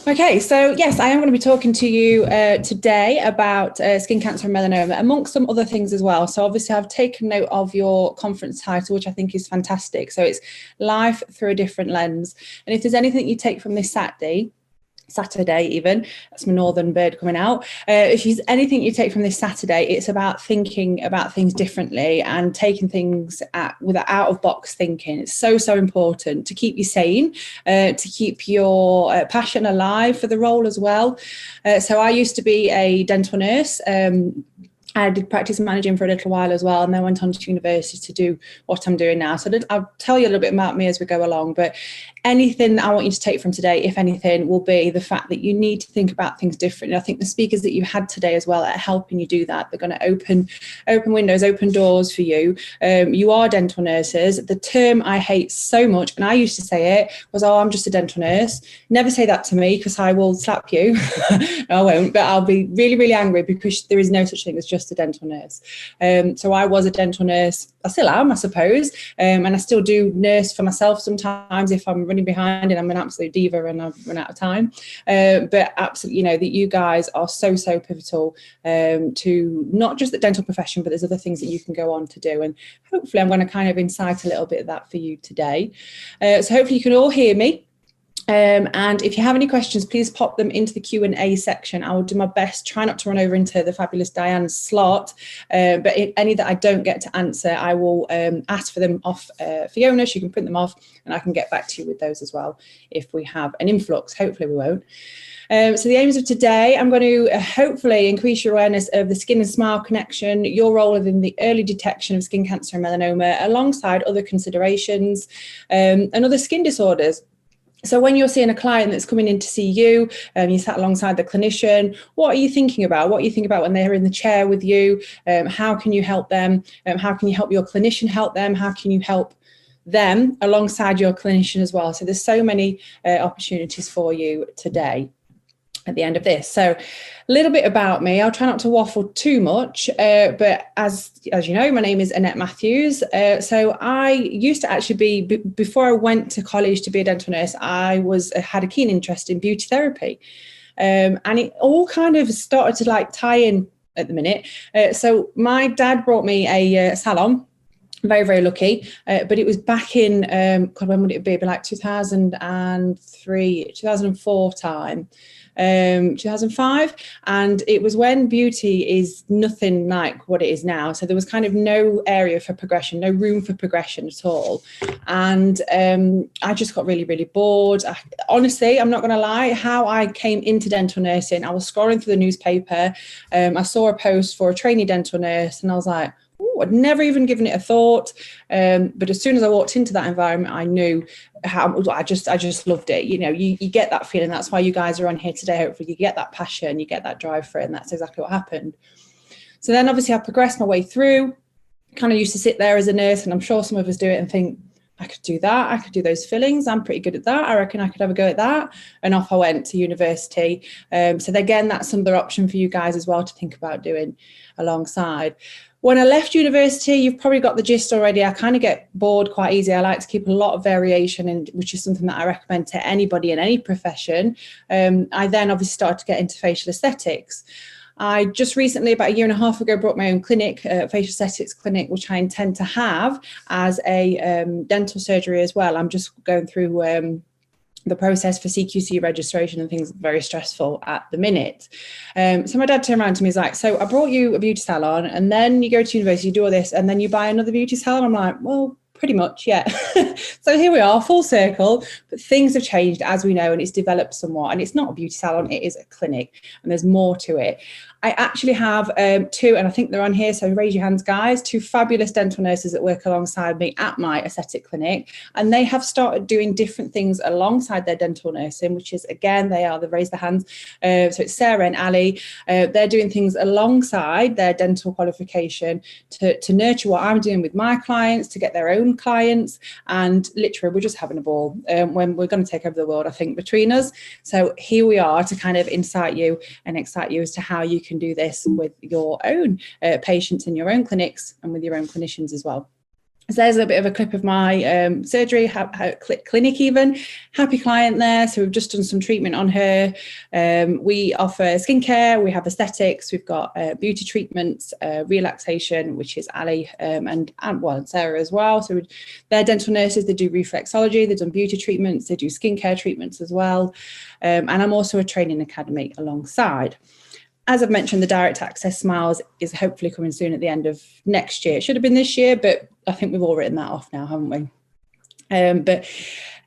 Okay, so yes, I am going to be talking to you today about skin cancer and melanoma, amongst some other things as well. So obviously I've taken note of your conference title, which I think is fantastic. So it's Life Through a Different Lens. And if there's anything you take from this Saturday even, that's my northern bird coming out. If there's anything you take from this Saturday, it's about thinking about things differently and taking things with out of box thinking. It's so important to keep you sane, to keep your passion alive for the role as well. So I used to be a dental nurse. I did practice managing for a little while as well, and then went on to university to do what I'm doing now. So I'll tell you a little bit about me as we go along, but anything that I want you to take from today, if anything, will be the fact that you need to think about things differently. I think the speakers that you had today as well are helping you do that. They're going to open windows, open doors for you. You are dental nurses. The term I hate so much, and I used to say it, was, oh, I'm just a dental nurse. Never say that to me, because I will slap you. No, I won't, but I'll be really angry, because there is no such thing as just a dental nurse. So I was a dental nurse. I still am, I suppose, and I still do nurse for myself sometimes if I'm running behind and I'm an absolute diva and I've run out of time. But absolutely, you know, that you guys are so pivotal to not just the dental profession, but there's other things that you can go on to do. And hopefully I'm going to kind of incite a little bit of that for you today. So hopefully you can all hear me. And if you have any questions, please pop them into the Q&A section. I will do my best, try not to run over into the fabulous Diane's slot, but any that I don't get to answer, I will ask for them off Fiona. She can print them off and I can get back to you with those as well if we have an influx. Hopefully we won't. So the aims of today, I'm going to hopefully increase your awareness of the skin and smile connection, your role within the early detection of skin cancer and melanoma, alongside other considerations and other skin disorders. So when you're seeing a client that's coming in to see you, you sat alongside the clinician, what are you thinking about? What are you thinking about when they're in the chair with you? How can you help them? How can you help your clinician help them? How can you help them alongside your clinician as well? So there's so many opportunities for you today at the end of this. So a little bit about me. I'll try not to waffle too much, but as you know, my name is Annette Matthews. So I used to actually be, before I went to college to be a dental nurse, I had a keen interest in beauty therapy. And it all kind of started to like tie in at the minute. So my dad brought me a salon. Very lucky, but it was back in God, when would it be? Like 2003, 2004 time, 2005, and it was when beauty is nothing like what it is now. So there was kind of no area for progression, no room for progression at all, and I just got really bored. Honestly, I'm not going to lie, how I came into dental nursing, I was scrolling through the newspaper, I saw a post for a trainee dental nurse, and I was like, I'd never even given it a thought, but as soon as I walked into that environment, I knew how I just loved it. You know, you get that feeling. That's why you guys are on here today. Hopefully you get that passion, you get that drive for it, and that's exactly what happened. So then obviously I progressed my way through, kind of used to sit there as a nurse, and I'm sure some of us do it and think, I could do that, I could do those fillings, I'm pretty good at that, I reckon I could have a go at that. And off I went to university. So again, that's another option for you guys as well to think about doing alongside. When I left university, you've probably got the gist already. I kind of get bored quite easy. I like to keep a lot of variation, and which is something that I recommend to anybody in any profession. I then obviously started to get into facial aesthetics. I just recently, about a year and a half ago, brought my own clinic, facial aesthetics clinic, which I intend to have as a dental surgery as well. I'm just going through the process for CQC registration and things, very stressful at the minute. So my dad turned around to me, he's like, so I brought you a beauty salon, and then you go to university, you do all this, and then you buy another beauty salon. I'm like, well, pretty much, yeah. So here we are, full circle, but things have changed, as we know, and it's developed somewhat. And it's not a beauty salon, it is a clinic, and there's more to it. I actually have two, and I think they're on here, so raise your hands, guys, two fabulous dental nurses that work alongside me at my aesthetic clinic, and they have started doing different things alongside their dental nursing, which is, again, they raise their hands. So it's Sarah and Ali. They're doing things alongside their dental qualification to nurture what I'm doing with my clients, to get their own clients, and literally we're just having a ball when we're going to take over the world, I think, between us. So here we are to kind of incite you and excite you as to how you can do this with your own patients in your own clinics and with your own clinicians as well. So there's a bit of a clip of my surgery, clinic even. Happy client there. So we've just done some treatment on her. We offer skincare, we have aesthetics, we've got beauty treatments, relaxation, which is Ali and Sarah as well. So they're dental nurses, they do reflexology, they've done beauty treatments, they do skincare treatments as well. And I'm also a training academy alongside. As I've mentioned, the direct access smiles is hopefully coming soon at the end of next year. It should have been this year, but I think we've all written that off now, haven't we? But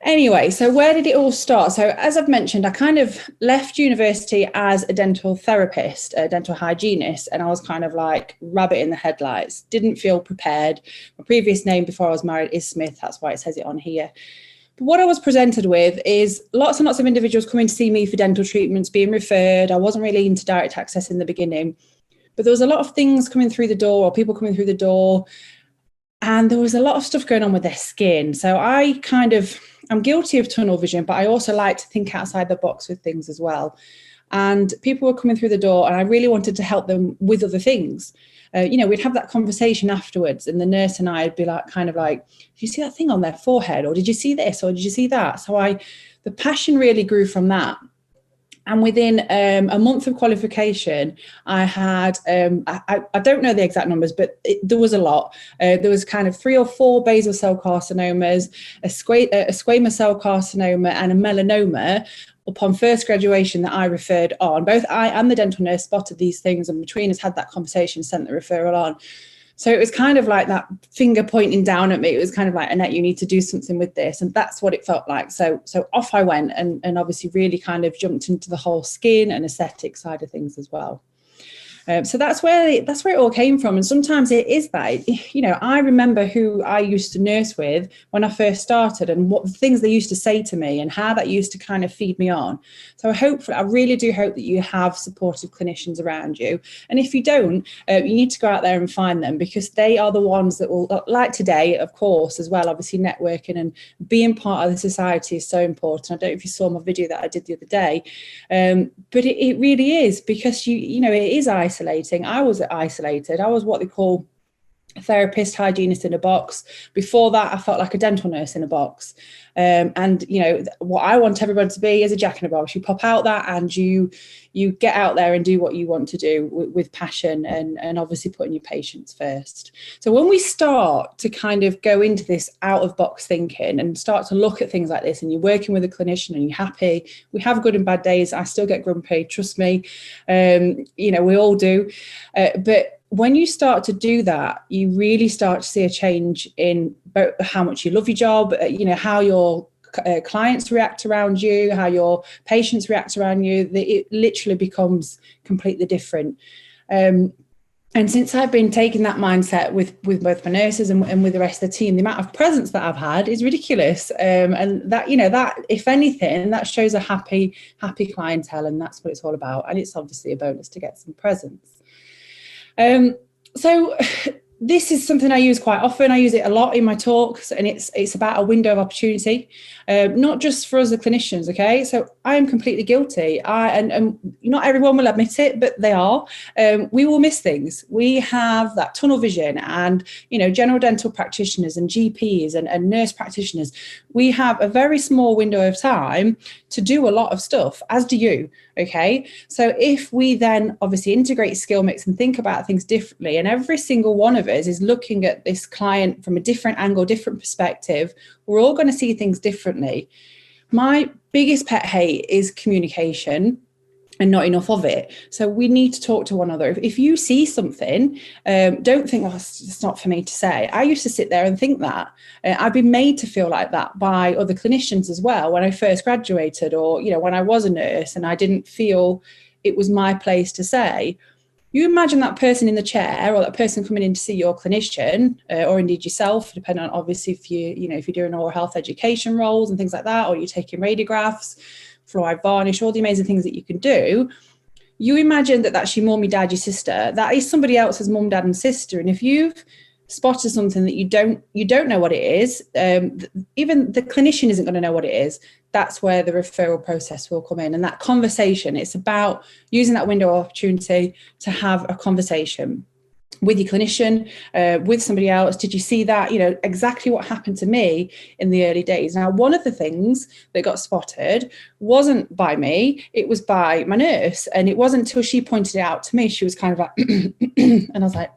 anyway, so where did it all start? So as I've mentioned, I kind of left university as a dental therapist, a dental hygienist, and I was kind of like rabbit in the headlights, didn't feel prepared. My previous name before I was married is Smith. That's why it says it on here. But what I was presented with is lots and lots of individuals coming to see me for dental treatments, being referred. I wasn't really into direct access in the beginning, but there was a lot of things coming through the door, or people coming through the door, and there was a lot of stuff going on with their skin. So I'm guilty of tunnel vision, but I also like to think outside the box with things as well. And people were coming through the door, and I really wanted to help them with other things. We'd have that conversation afterwards, and the nurse and I'd be like, kind of like, did you see that thing on their forehead? Or did you see this? Or did you see that? So the passion really grew from that. And within a month of qualification, I had, I don't know the exact numbers, but there was a lot. There was kind of 3 or 4 basal cell carcinomas, a squamous cell carcinoma, and a melanoma upon first graduation that I referred on. Both I and the dental nurse spotted these things, and between us had that conversation, sent the referral on. So it was kind of like that finger pointing down at me. It was kind of like, Annette, you need to do something with this. And that's what it felt like. So off I went, and obviously really kind of jumped into the whole skin and aesthetic side of things as well. So that's where it all came from. And sometimes it is that, I remember who I used to nurse with when I first started, and what the things they used to say to me, and how that used to kind of feed me on. So I really do hope that you have supportive clinicians around you. And if you don't, you need to go out there and find them, because they are the ones that will, like today, of course, as well, obviously networking and being part of the society is so important. I don't know if you saw my video that I did the other day, but it really is, because it is isolating. I was isolated. I was what they call a therapist, hygienist in a box. Before that, I felt like a dental nurse in a box. And what I want everybody to be is a jack in a box. You pop out that, and you get out there and do what you want to do with passion, and obviously putting your patients first. So when we start to kind of go into this out of box thinking and start to look at things like this, and you're working with a clinician and you're happy, we have good and bad days. I still get grumpy, trust me. We all do. But when you start to do that, you really start to see a change in both how much you love your job, how your clients react around you, how your patients react around you. It literally becomes completely different. And since I've been taking that mindset with both my nurses and with the rest of the team, the amount of presents that I've had is ridiculous. And that if anything, that shows a happy clientele, and that's what it's all about. And it's obviously a bonus to get some presents. So this is something I use quite often. I use it a lot in my talks, and it's about a window of opportunity, not just for us as clinicians. Okay, so I am completely guilty. And not everyone will admit it, but they are. We will miss things. We have that tunnel vision, and general dental practitioners and GPs and nurse practitioners. We have a very small window of time to do a lot of stuff, as do you. Okay, so if we then obviously integrate skill mix and think about things differently, and every single one of us is looking at this client from a different angle, different perspective, we're all going to see things differently. My biggest pet hate is communication and not enough of it. So we need to talk to one another. If you see something, don't think, it's not for me to say. I used to sit there and think that. I've been made to feel like that by other clinicians as well when I first graduated, or, when I was a nurse and I didn't feel it was my place to say. You imagine that person in the chair, or that person coming in to see your clinician, or indeed yourself, depending on obviously if you're doing oral health education roles and things like that, or you're taking radiographs, fluoride varnish, all the amazing things that you can do. You imagine that that's your mum, your dad, your sister. That is somebody else's mum, dad, and sister. And if you've spotted something that you don't know what it is, even the clinician isn't going to know what it is. That's where the referral process will come in, and that conversation. It's about using that window of opportunity to have a conversation. with your clinician, with somebody else? Did you see that? You know, exactly what happened to me in the early days. Now, one of the things that got spotted wasn't by me, it was by my nurse. And it wasn't until she pointed it out to me, she was kind of like, and I was like,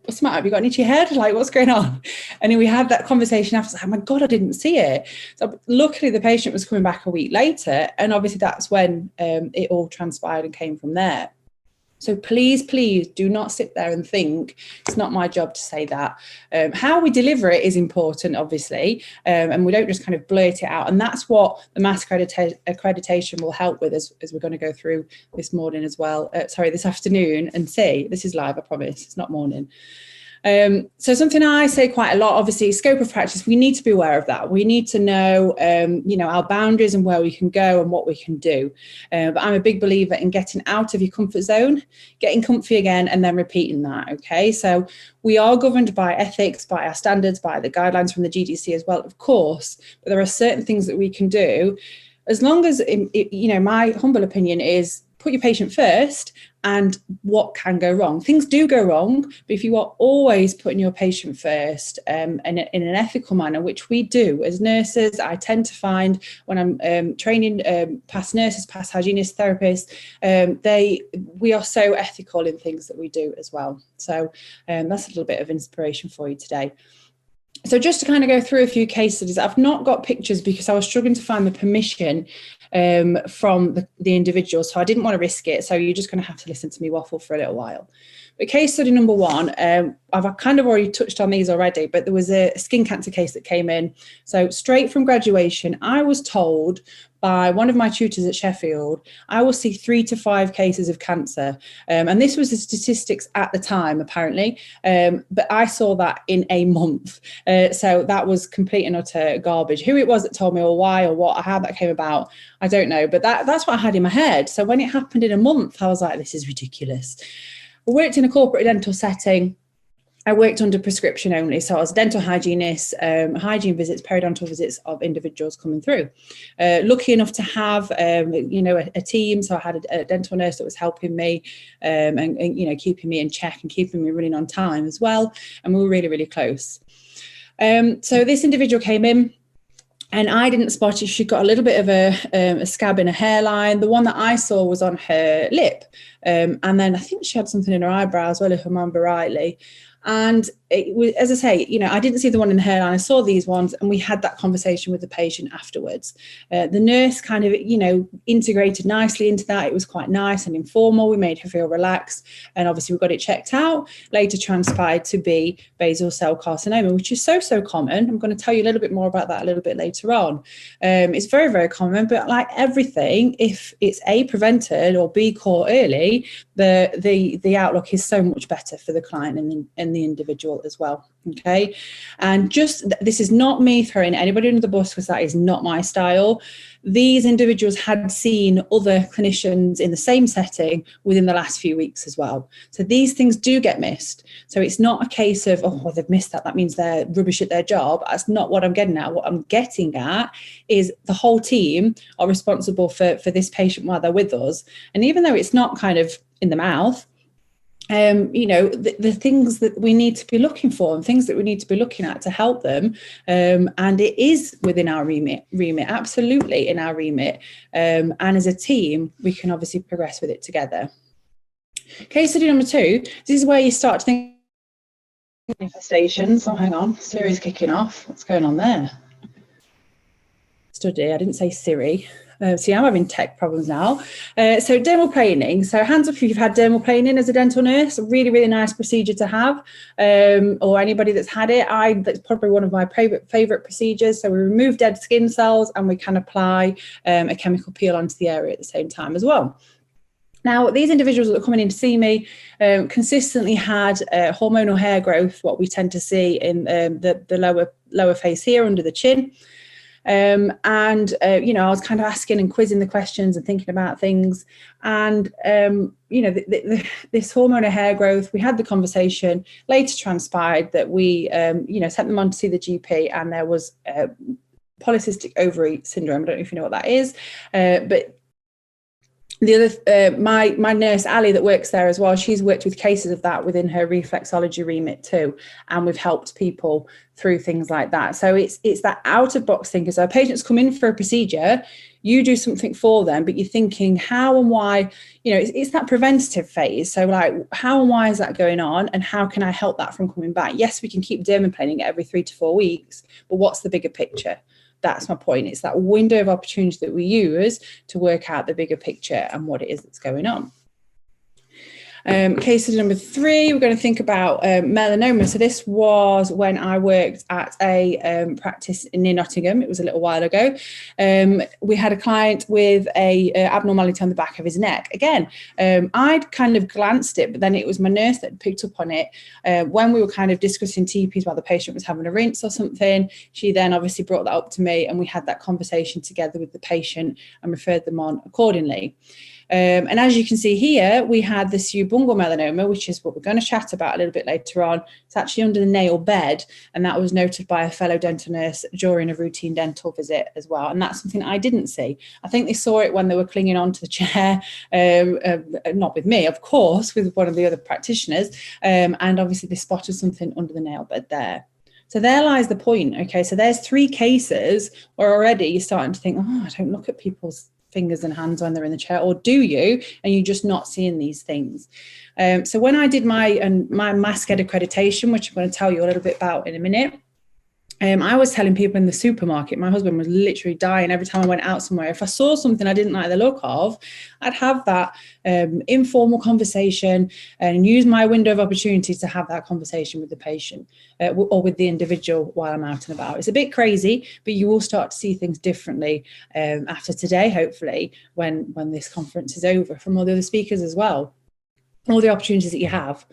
what's the matter? Have you got an itchy head? Like, what's going on? And then we had that conversation after, like, oh my God, I didn't see it. So luckily the patient was coming back a week later. And obviously that's when it all transpired and came from there. So please, please do not sit there and think it's not my job to say that. How we deliver it is important, obviously, and we don't just kind of blurt it out. And that's what the mass accreditation will help with, as we're going to go through this morning as well. This afternoon, and see. This is live, I promise. It's not morning. So something I say quite a lot, obviously, scope of practice, we need to be aware of that. We need to know, our boundaries and where we can go and what we can do. But I'm a big believer in getting out of your comfort zone, getting comfy again, and then repeating that. Okay, so we are governed by ethics, by our standards, by the guidelines from the GDC as well, of course, but there are certain things that we can do as long as, my humble opinion is, put your patient first, and what can go wrong. Things do go wrong, but if you are always putting your patient first and in an ethical manner, which we do as nurses, I tend to find when I'm training past nurses, past hygienists, therapists, we are so ethical in things that we do as well. So that's a little bit of inspiration for you today. So just to kind of go through a few case studies, I've not got pictures because I was struggling to find the permission from the individual, so I didn't want to risk it. So you're just going to have to listen to me waffle for a little while. But case study number one, I've kind of already touched on these already, but there was a skin cancer case that came in. So straight from graduation, I was told by one of my tutors at Sheffield, I will see 3 to 5 cases of cancer. And this was the statistics at the time, apparently. But I saw that in a month. So that was complete and utter garbage. Who it was that told me, or why, or what, or how that came about, I don't know. But that's what I had in my head. So when it happened in a month, I was like, this is ridiculous. I worked in a corporate dental setting. I worked under prescription only. So I was a dental hygienist, hygiene visits, periodontal visits of individuals coming through. Lucky enough to have, a team. So I had a dental nurse that was helping me and keeping me in check and keeping me running on time as well. And we were really, really close. So this individual came in. And I didn't spot it. She got a little bit of a scab in her hairline. The one that I saw was on her lip. And then I think she had something in her eyebrow as well, if I remember rightly. And it was, as I say, I didn't see the one in the hairline. I saw these ones, and we had that conversation with the patient afterwards. The nurse kind of, integrated nicely into that. It was quite nice and informal. We made her feel relaxed, and obviously we got it checked out. Later transpired to be basal cell carcinoma, which is so common. I'm going to tell you a little bit more about that a little bit later on. It's very, very common, but like everything, if it's A, prevented, or B, caught early, the outlook is so much better for the client and the individual as well. Okay, and this is not me throwing anybody under the bus, because that is not my style. These individuals had seen other clinicians in the same setting within the last few weeks as well. So these things do get missed. So it's not a case of, oh, well, they've missed that means they're rubbish at their job. That's not what I'm getting at. What I'm getting at is the whole team are responsible for this patient while they're with us. And even though it's not kind of in the mouth, the things that we need to be looking for and things that we need to be looking at to help them. And it is within our remit, absolutely in our remit. And as a team, we can obviously progress with it together. Case study number 2, this is where you start to think manifestations. Oh, hang on, Siri's kicking off. What's going on there? Study, I didn't say Siri. See, I'm having tech problems now. So dermal planing. So hands up if you've had dermal planing as a dental nurse. A really, really nice procedure to have. Or anybody that's had it. That's probably one of my favourite procedures. So we remove dead skin cells and we can apply a chemical peel onto the area at the same time as well. Now, these individuals that are coming in to see me consistently had hormonal hair growth, what we tend to see in the lower face here under the chin. I was kind of asking and quizzing the questions and thinking about things. And, this hormonal hair growth, we had the conversation. Later transpired that we, sent them on to see the GP, and there was polycystic ovary syndrome. I don't know if you know what that is, but the other, my nurse Ali that works there as well, she's worked with cases of that within her reflexology remit too, and we've helped people through things like that. So it's that out of box thinking. So patients come in for a procedure, you do something for them, but you're thinking how and why, it's that preventative phase. So like, how and why is that going on, and how can I help that from coming back? Yes, we can keep dermaplaning it every 3 to 4 weeks, but what's the bigger picture? That's my point. It's that window of opportunity that we use to work out the bigger picture and what it is that's going on. Case number 3, we're going to think about melanoma. So this was when I worked at a practice near Nottingham. It was a little while ago. We had a client with a abnormality on the back of his neck. Again, I'd kind of glanced it, but then it was my nurse that picked up on it. When we were kind of discussing TPs while the patient was having a rinse or something, she then obviously brought that up to me, and we had that conversation together with the patient and referred them on accordingly. And as you can see here, we had this subungual melanoma, which is what we're going to chat about a little bit later on. It's actually under the nail bed, and that was noted by a fellow dental nurse during a routine dental visit as well. And that's something I didn't see. I think they saw it when they were clinging onto the chair, not with me, of course, with one of the other practitioners. And obviously they spotted something under the nail bed there. So there lies the point. Okay, so there's 3 cases where already you're starting to think, oh, I don't look at people's fingers and hands when they're in the chair, or do you? And you're just not seeing these things. So when I did my MASCED accreditation, which I'm going to tell you a little bit about in a minute, I was telling people in the supermarket, my husband was literally dying every time I went out somewhere. If I saw something I didn't like the look of, I'd have that informal conversation and use my window of opportunity to have that conversation with the patient or with the individual while I'm out and about. It's a bit crazy, but you will start to see things differently after today, hopefully, when this conference is over, from all the other speakers as well, all the opportunities that you have.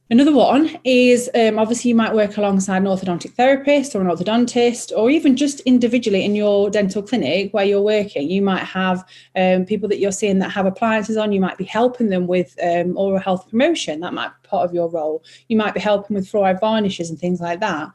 Another one is obviously you might work alongside an orthodontic therapist or an orthodontist, or even just individually in your dental clinic where you're working. You might have people that you're seeing that have appliances on. You might be helping them with oral health promotion. That might be part of your role. You might be helping with fluoride varnishes and things like that.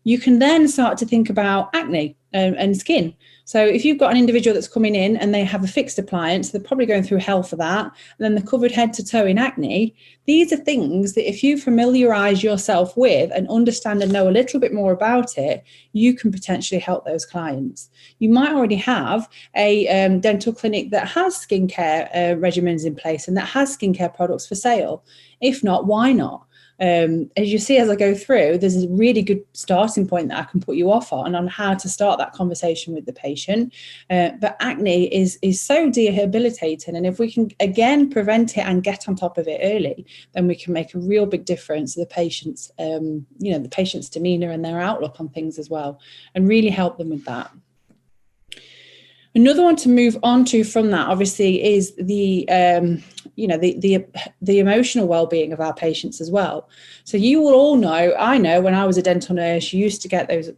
You can then start to think about acne and skin. So if you've got an individual that's coming in and they have a fixed appliance, they're probably going through hell for that, and then they're covered head to toe in acne. These are things that if you familiarise yourself with and understand and know a little bit more about it, you can potentially help those clients. You might already have a dental clinic that has skincare regimens in place and that has skincare products for sale. If not, why not? As you see as I go through, there's a really good starting point that I can put you off on how to start that conversation with the patient. But acne is so debilitating, and if we can again prevent it and get on top of it early, then we can make a real big difference to the patient's the patient's demeanor and their outlook on things as well, and really help them with that. Another one to move on to from that, obviously, is the emotional well-being of our patients as well. So you will all know, I know when I was a dental nurse, you used to get those,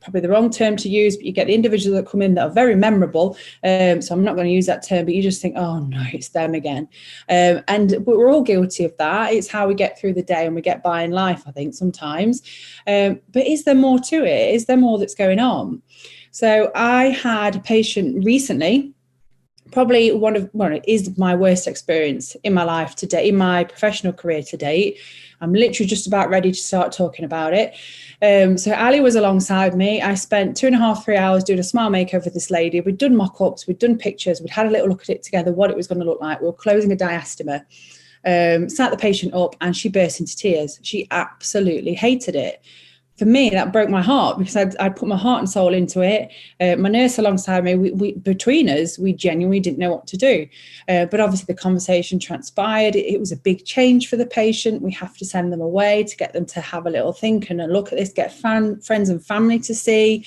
probably the wrong term to use, but you get the individuals that come in that are very memorable. So I'm not going to use that term, but you just think, oh no, it's them again. And we're all guilty of that. It's how we get through the day and we get by in life, I think, sometimes. But is there more to it? Is there more that's going on? So I had a patient recently, probably it is my worst experience in my life to date, in my professional career to date. I'm literally just about ready to start talking about it. So Ali was alongside me. I spent 2.5-3 hours doing a smile makeover for this lady. We'd done mock-ups, we'd done pictures, we'd had a little look at it together, what it was going to look like. We were closing a diastema. Sat the patient up and she burst into tears. She absolutely hated it. For me, that broke my heart because I'd put my heart and soul into it. My nurse alongside me, we between us, we genuinely didn't know what to do. But obviously the conversation transpired. It was a big change for the patient. We have to send them away to get them to have a little think and a look at this, get friends and family to see.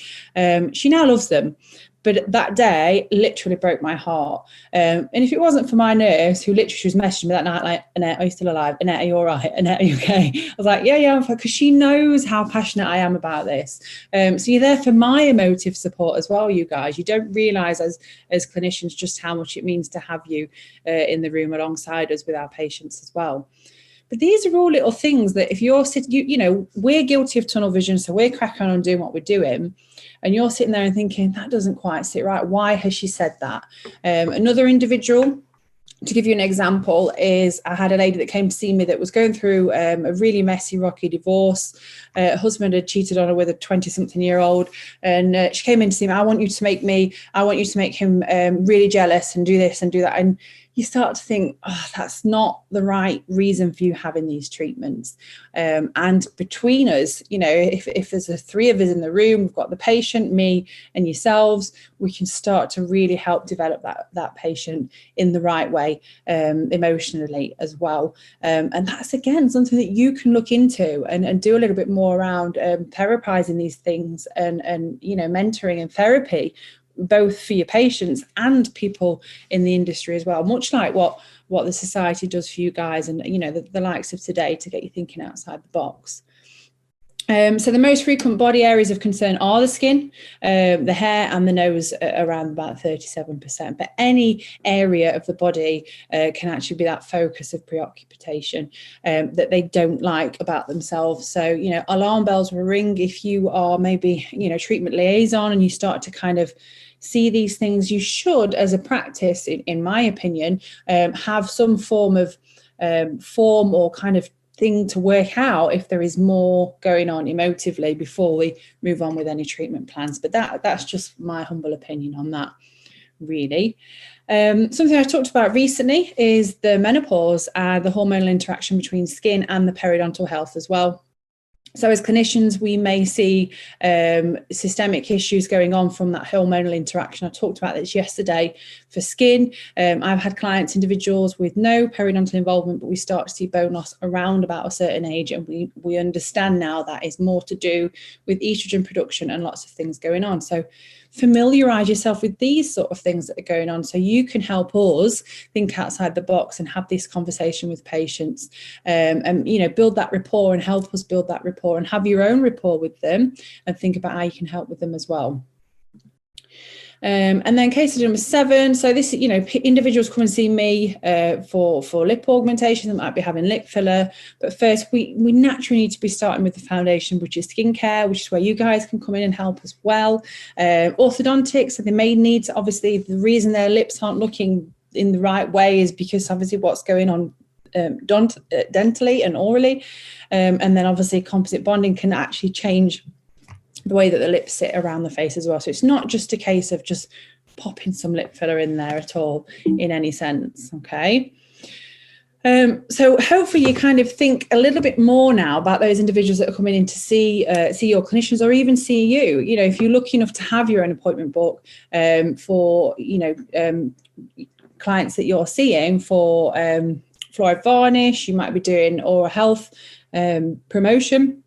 She now loves them. But that day literally broke my heart. And if it wasn't for my nurse, who literally was messaging me that night, like, Annette, are you still alive? Annette, are you all right? Annette, are you okay? I was like, yeah, because she knows how passionate I am about this. So you're there for my emotive support as well, you guys. You don't realise as clinicians just how much it means to have you in the room alongside us with our patients as well. But these are all little things that if you're sitting, you know, we're guilty of tunnel vision, so we're cracking on doing what we're doing, and you're sitting there and thinking, that doesn't quite sit right. Why has she said that? Another individual, to give you an example, is I had a lady that came to see me that was going through a really messy, rocky divorce. Her husband had cheated on her with a 20-something-year-old, and she came in to see me. I want you to make him really jealous and do this and do that. And you start to think, oh, that's not the right reason for you having these treatments. And between us, you know, if there's three of us in the room, we've got the patient, me and yourselves, we can start to really help develop that patient in the right way, emotionally as well. And that's, again, something that you can look into and do a little bit more around therapizing these things and you know, mentoring and therapy, both for your patients and people in the industry as well, much like what the society does for you guys and, you know, the likes of today, to get you thinking outside the box. So the most frequent body areas of concern are the skin, the hair and the nose, around about 37%. But any area of the body can actually be that focus of preoccupation that they don't like about themselves. So, you know, alarm bells will ring if you are maybe, you know, treatment liaison and you start to kind of see these things. You should, as a practice, in my opinion, have some form of form or kind of thing to work out if there is more going on emotively before we move on with any treatment plans. But that's just my humble opinion on that, really. Something I talked about recently is the menopause and the hormonal interaction between skin and the periodontal health as well. So as clinicians, we may see systemic issues going on from that hormonal interaction. I talked about this yesterday for skin. I've had clients, individuals with no periodontal involvement, but we start to see bone loss around about a certain age. And we understand now that is more to do with estrogen production and lots of things going on. So familiarize yourself with these sort of things that are going on so you can help us think outside the box and have this conversation with patients, and, you know, build that rapport and help us build that rapport and have your own rapport with them and think about how you can help with them as well. And then case study number 7. So this, you know, individuals come and see me for lip augmentation that might be having lip filler. But first, we naturally need to be starting with the foundation, which is skincare, which is where you guys can come in and help as well. Orthodontics, so they may need to, obviously, the reason their lips aren't looking in the right way is because obviously what's going on dentally and orally. And then obviously composite bonding can actually change the way that the lips sit around the face as well. So it's not just a case of just popping some lip filler in there at all in any sense, okay? So hopefully you kind of think a little bit more now about those individuals that are coming in to see your clinicians or even see you. You know, if you're lucky enough to have your own appointment book for, you know, clients that you're seeing for fluoride varnish, you might be doing oral health promotion.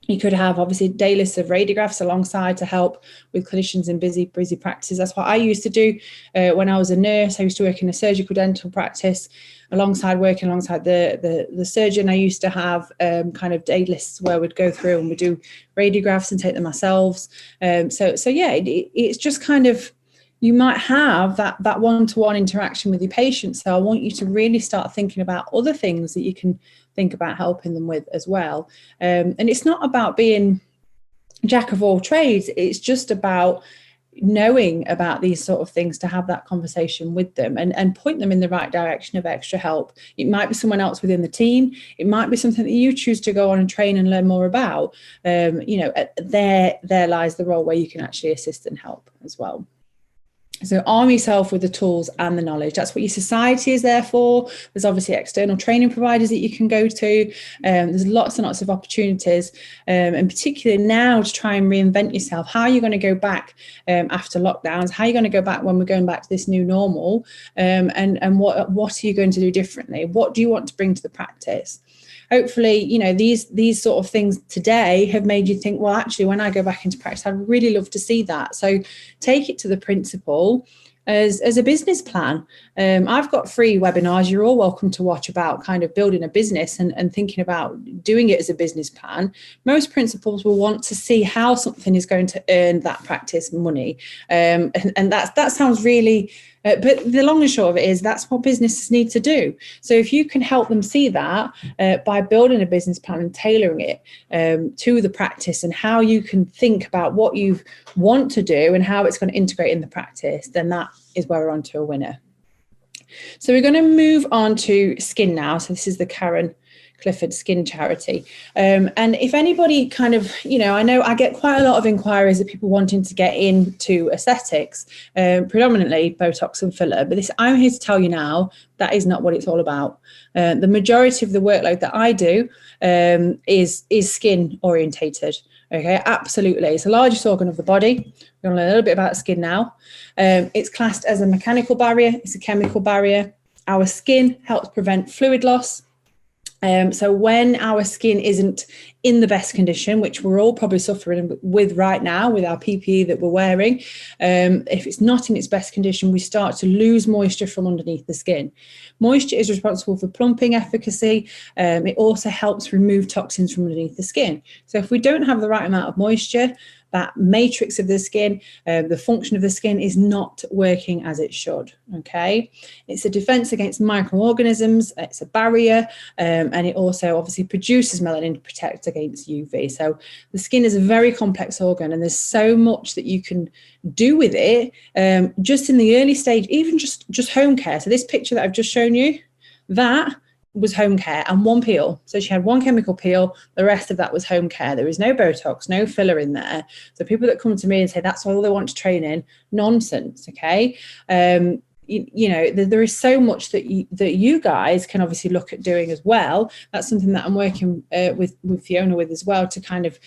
You could have obviously day lists of radiographs alongside to help with clinicians in busy practices. That's what I used to do when I was a nurse. I used to work in a surgical dental practice working alongside the surgeon. I used to have kind of day lists where we'd go through and we'd do radiographs and take them ourselves. So yeah, it's just kind of, you might have that one-to-one interaction with your patient. So I want you to really start thinking about other things that you can think about helping them with as well. And it's not about being jack of all trades. It's just about knowing about these sort of things to have that conversation with them and point them in the right direction of extra help. It might be someone else within the team. It might be something that you choose to go on and train and learn more about. You know, there lies the role where you can actually assist and help as well. So arm yourself with the tools and the knowledge. That's what your society is there for. There's obviously external training providers that you can go to. There's lots and lots of opportunities, and particularly now to try and reinvent yourself. How are you going to go back after lockdowns? How are you going to go back when we're going back to this new normal? And what are you going to do differently? What do you want to bring to the practice? Hopefully, you know, these sort of things today have made you think, well, actually, when I go back into practice, I'd really love to see that. So take it to the principal as a business plan. I've got free webinars you're all welcome to watch about kind of building a business and thinking about doing it as a business plan. Most principals will want to see how something is going to earn that practice money. And that sounds really, but the long and short of it is that's what businesses need to do. So if you can help them see that by building a business plan and tailoring it to the practice and how you can think about what you want to do and how it's going to integrate in the practice, then that is where we're on to a winner. So we're going to move on to skin now. So this is the Karen Clifford Skin Charity. And if anybody kind of, I know I get quite a lot of inquiries of people wanting to get into aesthetics, predominantly Botox and filler, but I'm here to tell you now, that is not what it's all about. The majority of the workload that I do is skin orientated. Okay, absolutely. It's the largest organ of the body. We're going to learn a little bit about skin now. It's classed as a mechanical barrier. It's a chemical barrier. Our skin helps prevent fluid loss. So when our skin isn't in the best condition, which we're all probably suffering with right now with our PPE that we're wearing, if it's not in its best condition, we start to lose moisture from underneath the skin. Moisture is responsible for plumping efficacy. It also helps remove toxins from underneath the skin. So if we don't have the right amount of moisture, that matrix of the skin, the function of the skin is not working as it should, okay? It's a defense against microorganisms, it's a barrier, and it also obviously produces melanin to protect against UV. So the skin is a very complex organ and there's so much that you can do with it just in the early stage, even just home care. So this picture that I've just shown you, that was home care and one peel. So she had one chemical peel, the rest of that was home care. There is no Botox, no filler in there. So people that come to me and say that's all they want to train in, nonsense, okay? There is so much that you guys can obviously look at doing as well. That's something that I'm working with Fiona with as well, to kind of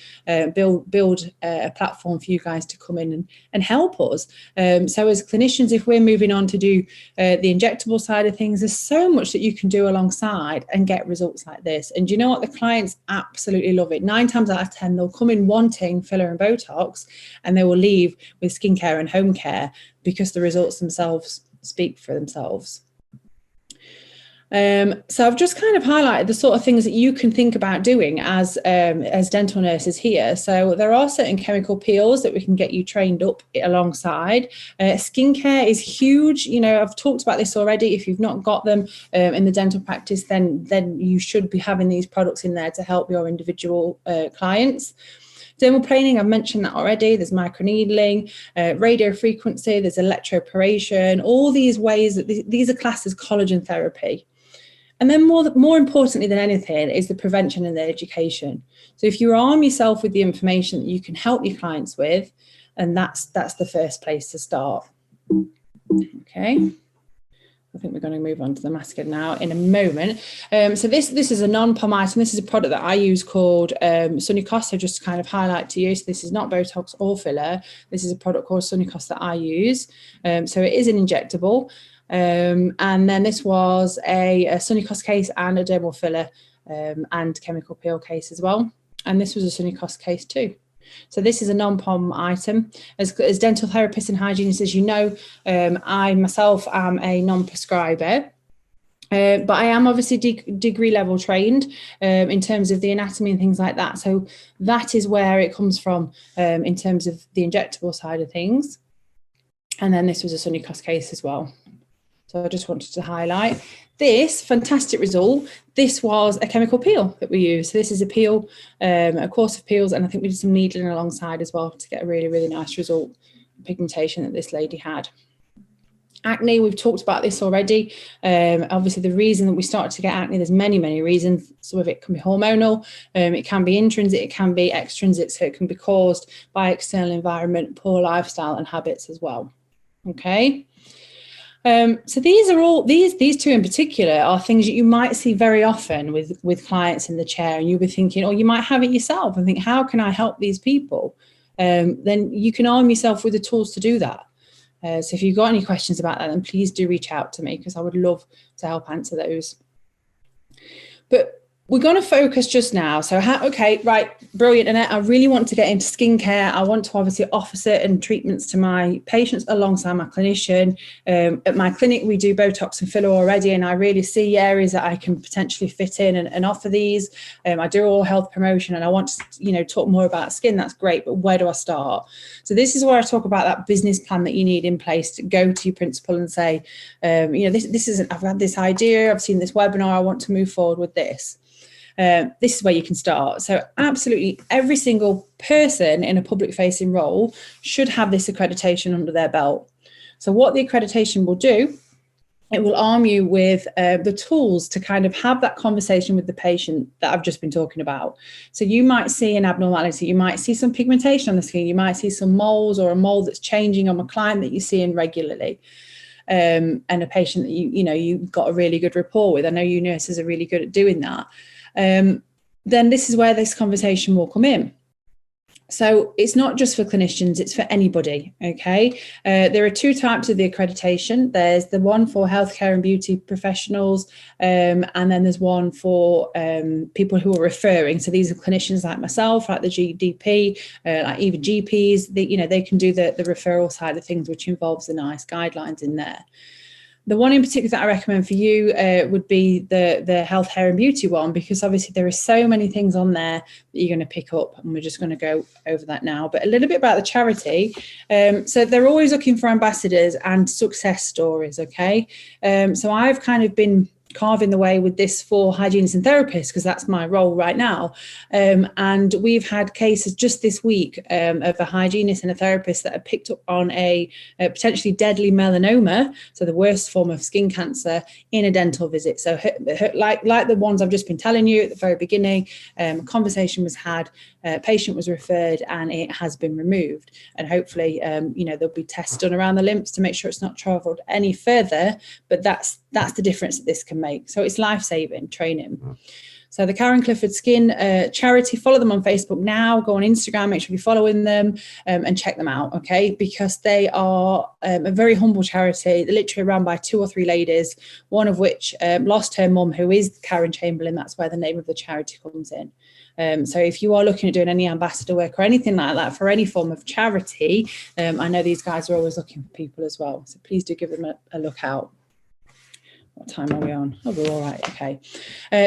build a platform for you guys to come in and help us. So as clinicians, if we're moving on to do the injectable side of things, there's so much that you can do alongside and get results like this. And you know what? The clients absolutely love it. 9 times out of 10, they'll come in wanting filler and Botox and they will leave with skincare and home care because the results themselves speak for themselves. So I've just kind of highlighted the sort of things that you can think about doing as dental nurses here. So there are certain chemical peels that we can get you trained up alongside. Skincare is huge. I've talked about this already. If you've not got them in the dental practice, then you should be having these products in there to help your individual clients. Dermal planing, I've mentioned that already. There's microneedling, radio frequency, there's electroporation, all these ways that these are classed as collagen therapy. And then more importantly than anything is the prevention and the education. So if you arm yourself with the information that you can help your clients with, and that's the first place to start. Okay. I think we're going to move on to the mascara now in a moment. So this is a non-POM item. This is a product that I use called Sunnycos. So just to kind of highlight to you, so this is not Botox or filler. This is a product called Sunnycos that I use. So it is an injectable. And then this was a Sunnycos case and a dermal filler and chemical peel case as well. And this was a Sunnycos case too. So this is a non-POM item. As dental therapists and hygienists, as you know, I myself am a non-prescriber, but I am obviously degree level trained in terms of the anatomy and things like that. So that is where it comes from in terms of the injectable side of things. And then this was a Sunnycos case as well. So I just wanted to highlight this fantastic result. This was a chemical peel that we used. So this is a peel, a course of peels, and I think we did some needling alongside as well to get a really, really nice result, pigmentation that this lady had. Acne, we've talked about this already. Obviously, the reason that we start to get acne, there's many, many reasons. Some of it can be hormonal, it can be intrinsic, it can be extrinsic, so it can be caused by external environment, poor lifestyle and habits as well. Okay. So these are all, these two in particular are things that you might see very often with clients in the chair, and you'll be thinking, or you might have it yourself and think, how can I help these people? Then you can arm yourself with the tools to do that. So if you've got any questions about that, then please do reach out to me, because I would love to help answer those. But We're going to focus just now. So, okay, right, brilliant, Annette. I really want to get into skincare. I want to obviously offer certain treatments to my patients alongside my clinician. At my clinic, we do Botox and filler already, and I really see areas that I can potentially fit in and offer these. I do all health promotion, and I want to, talk more about skin. That's great, but where do I start? So this is where I talk about that business plan that you need in place to go to your principal and say, this isn't. I've had this idea. I've seen this webinar. I want to move forward with this. This is where you can start. So absolutely every single person in a public facing role should have this accreditation under their belt. So what the accreditation will do, it will arm you with the tools to kind of have that conversation with the patient that I've just been talking about. So you might see an abnormality, you might see some pigmentation on the skin, you might see some moles or a mole that's changing on a client that you're seeing regularly. And a patient that you've got a really good rapport with. I know you nurses are really good at doing that. Then this is where this conversation will come in. So it's not just for clinicians, it's for anybody, okay? There are two types of the accreditation. There's the one for healthcare and beauty professionals, and then there's one for people who are referring. So these are clinicians like myself, like the GDP, like even GPs, they can do the referral side of things, which involves the NICE guidelines in there. The one in particular that I recommend for you would be the health, hair and beauty one, because obviously there are so many things on there that you're going to pick up, and we're just going to go over that now. But a little bit about the charity. So they're always looking for ambassadors and success stories, okay? So I've kind of been carving the way with this for hygienists and therapists, because that's my role right now. And we've had cases just this week of a hygienist and a therapist that have picked up on a potentially deadly melanoma, so the worst form of skin cancer, in a dental visit. So like the ones I've just been telling you at the very beginning, a conversation was had, a patient was referred, and it has been removed. And hopefully, there'll be tests done around the lymphs to make sure it's not travelled any further. But that's the difference that this can make. So it's life-saving training. So the Karen Clifford Skin Charity, follow them on Facebook now, go on Instagram, make sure you're following them and check them out, okay? Because they are a very humble charity. They're literally run by 2 or 3 ladies, one of which lost her mum, who is Karen Chamberlain. That's where the name of the charity comes in. So if you are looking at doing any ambassador work or anything like that for any form of charity, I know these guys are always looking for people as well. So please do give them a look out. What time are we on? Oh, we're all right. Okay.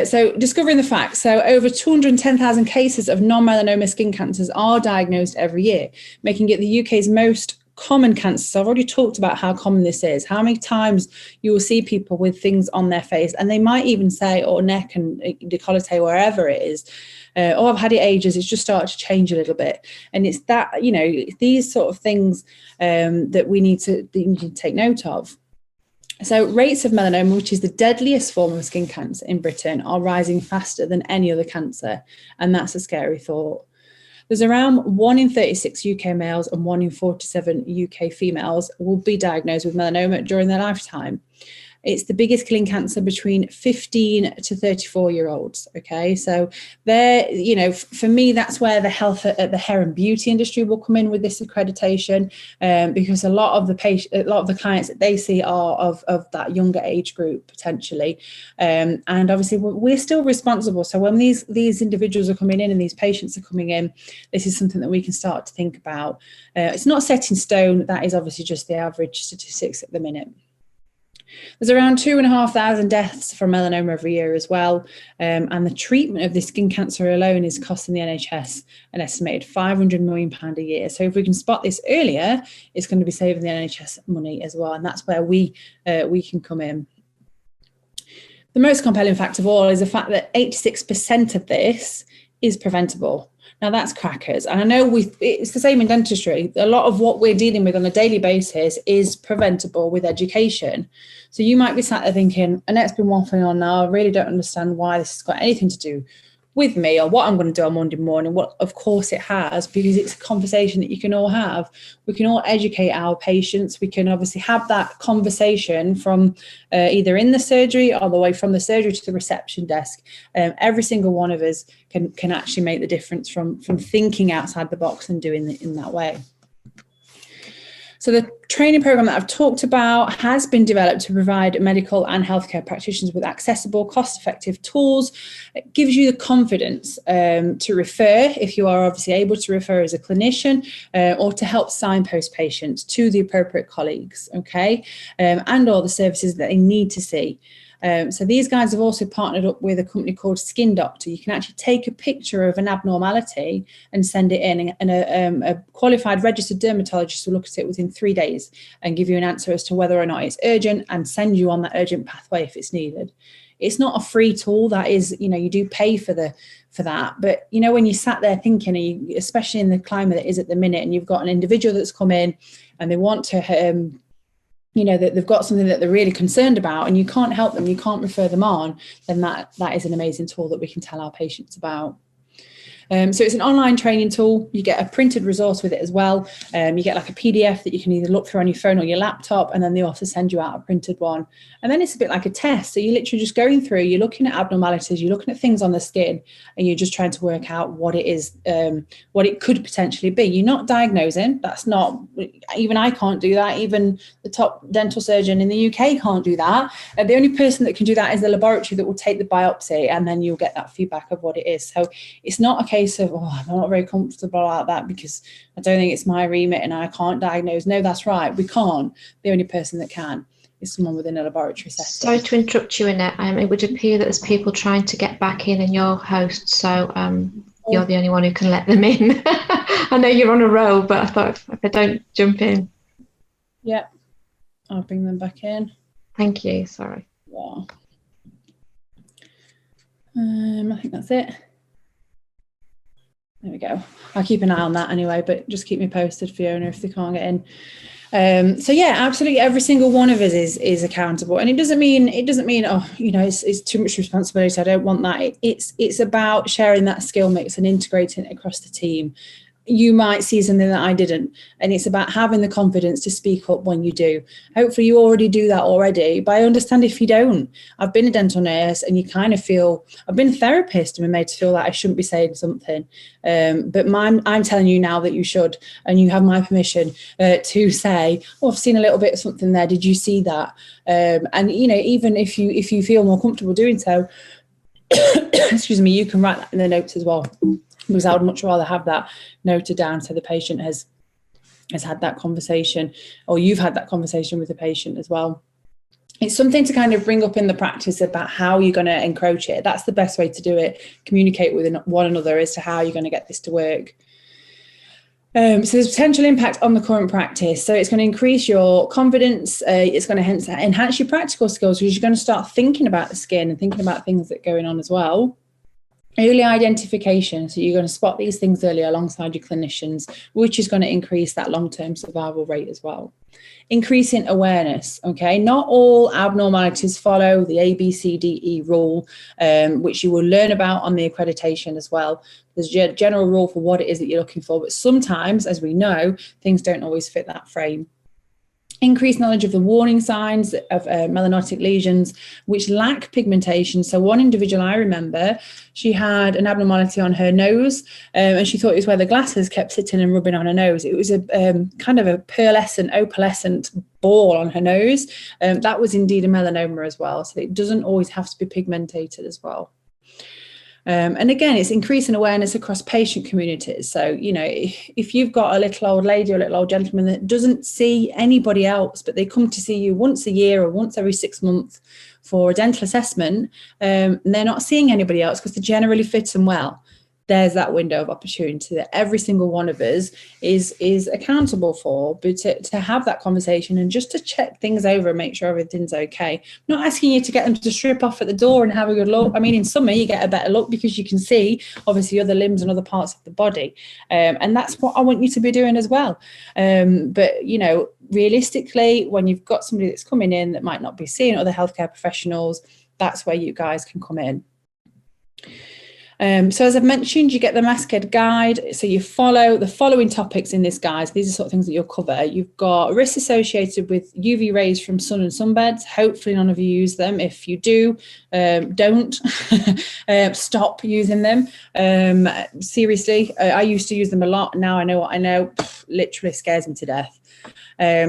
So discovering the facts. So over 210,000 cases of non-melanoma skin cancers are diagnosed every year, making it the UK's most common cancer. So I've already talked about how common this is, how many times you will see people with things on their face, and they might even say, or neck and décolleté, wherever it is, oh, I've had it ages, it's just started to change a little bit. And it's that, these sort of things that we need to take note of. So rates of melanoma, which is the deadliest form of skin cancer in Britain, are rising faster than any other cancer. And that's a scary thought. There's around 1 in 36 UK males and 1 in 47 UK females will be diagnosed with melanoma during their lifetime. It's the biggest killing cancer between 15 to 34-year-olds. Okay, so there, for me, that's where the health, the hair and beauty industry will come in with this accreditation, because a lot of the clients that they see are of that younger age group potentially, and obviously we're still responsible. So when these individuals are coming in and these patients are coming in, this is something that we can start to think about. It's not set in stone. That is obviously just the average statistics at the minute. There's around 2,500 deaths from melanoma every year as well. And the treatment of this skin cancer alone is costing the NHS an estimated £500 million a year. So if we can spot this earlier, it's going to be saving the NHS money as well. And that's where we can come in. The most compelling fact of all is the fact that 86% of this is preventable. Now that's crackers. And I know it's the same in dentistry. A lot of what we're dealing with on a daily basis is preventable with education. So you might be sat there thinking, Annette's been waffling on now. I really don't understand why this has got anything to do with me or what I'm going to do on Monday morning. Well, of course it has, because it's a conversation that you can all have. We can all educate our patients. We can obviously have that conversation from either in the surgery all the way from the surgery to the reception desk. Every single one of us can actually make the difference from thinking outside the box and doing it in that way. So the training program that I've talked about has been developed to provide medical and healthcare practitioners with accessible, cost-effective tools. It gives you the confidence to refer, if you are obviously able to refer as a clinician, or to help signpost patients to the appropriate colleagues, okay, and all the services that they need to see. So these guys have also partnered up with a company called Skin Doctor. You can actually take a picture of an abnormality and send it in, and a qualified registered dermatologist will look at it within 3 days and give you an answer as to whether or not it's urgent and send you on that urgent pathway if it's needed. It's not a free tool. That is, you do pay for that. But, when you sat there thinking, especially in the climate that is at the minute, and you've got an individual that's come in and they want to that they've got something that they're really concerned about, and you can't help them, you can't refer them on, then that is an amazing tool that we can tell our patients about. So it's an online training tool. You get a printed resource with it as well. You get like a PDF that you can either look through on your phone or your laptop, and then they also send you out a printed one. And then it's a bit like a test. So you're literally just going through, you're looking at abnormalities, you're looking at things on the skin, and you're just trying to work out what it is, what it could potentially be. You're not diagnosing. That's not, even I can't do that. Even the top dental surgeon in the UK can't do that. The only person that can do that is the laboratory that will take the biopsy, and then you'll get that feedback of what it is. So it's not a case of, I'm not very comfortable about that because I don't think it's my remit and I can't diagnose. No, that's right. We can't. The only person that can is someone within a laboratory setting. Sorry to interrupt you, Annette. It would appear that there's people trying to get back in and you're host, so you're the only one who can let them in. I know you're on a roll, but I thought if I don't jump in. Yeah, I'll bring them back in. Thank you. Sorry. Yeah. I think that's it. There we go. I'll keep an eye on that anyway, but just keep me posted, Fiona, if they can't get in. So yeah, absolutely every single one of us is accountable. And it doesn't mean, it's too much responsibility. I don't want that. It's about sharing that skill mix and integrating it across the team. You might see something that I didn't, and it's about having the confidence to speak up when you do. Hopefully you already do that already, but I understand if you don't. I've been a dental nurse, and you kind of feel, I've been a therapist and been made to feel like I shouldn't be saying something, but I'm telling you now that you should, and you have my permission to say, I've seen a little bit of something there, did you see that? And even if you feel more comfortable doing so, excuse me, you can write that in the notes as well, because I would much rather have that noted down so the patient has had that conversation, or you've had that conversation with the patient as well. It's something to kind of bring up in the practice about how you're going to encroach it. That's the best way to do it. Communicate with one another as to how you're going to get this to work. So there's potential impact on the current practice. So it's going to increase your confidence. It's going to enhance your practical skills, because you're going to start thinking about the skin and thinking about things that are going on as well. Early identification, so you're going to spot these things early alongside your clinicians, which is going to increase that long-term survival rate as well. Increasing awareness, okay? Not all abnormalities follow the ABCDE rule, which you will learn about on the accreditation as well. There's a general rule for what it is that you're looking for, but sometimes, as we know, things don't always fit that frame. Increased knowledge of the warning signs of melanotic lesions which lack pigmentation. So one individual I remember, she had an abnormality on her nose, and she thought it was where the glasses kept sitting and rubbing on her nose. It was a kind of a opalescent ball on her nose. That was indeed a melanoma as well. So it doesn't always have to be pigmented as well. And again, it's increasing awareness across patient communities. So, if you've got a little old lady or a little old gentleman that doesn't see anybody else, but they come to see you once a year or once every 6 months for a dental assessment, and they're not seeing anybody else because they're generally fit and well, there's that window of opportunity that every single one of us is accountable for, but to have that conversation and just to check things over and make sure everything's okay. I'm not asking you to get them to strip off at the door and have a good look. I mean, in summer you get a better look because you can see obviously other limbs and other parts of the body, and that's what I want you to be doing as well. But realistically, when you've got somebody that's coming in that might not be seeing other healthcare professionals, that's where you guys can come in. So as I've mentioned, you get the Masquerade Guide. So you follow the following topics in this guide. These are sort of things that you'll cover. You've got risks associated with UV rays from sun and sunbeds. Hopefully none of you use them. If you do, don't. Stop using them. Seriously, I used to use them a lot. Now I know what I know. Literally scares me to death.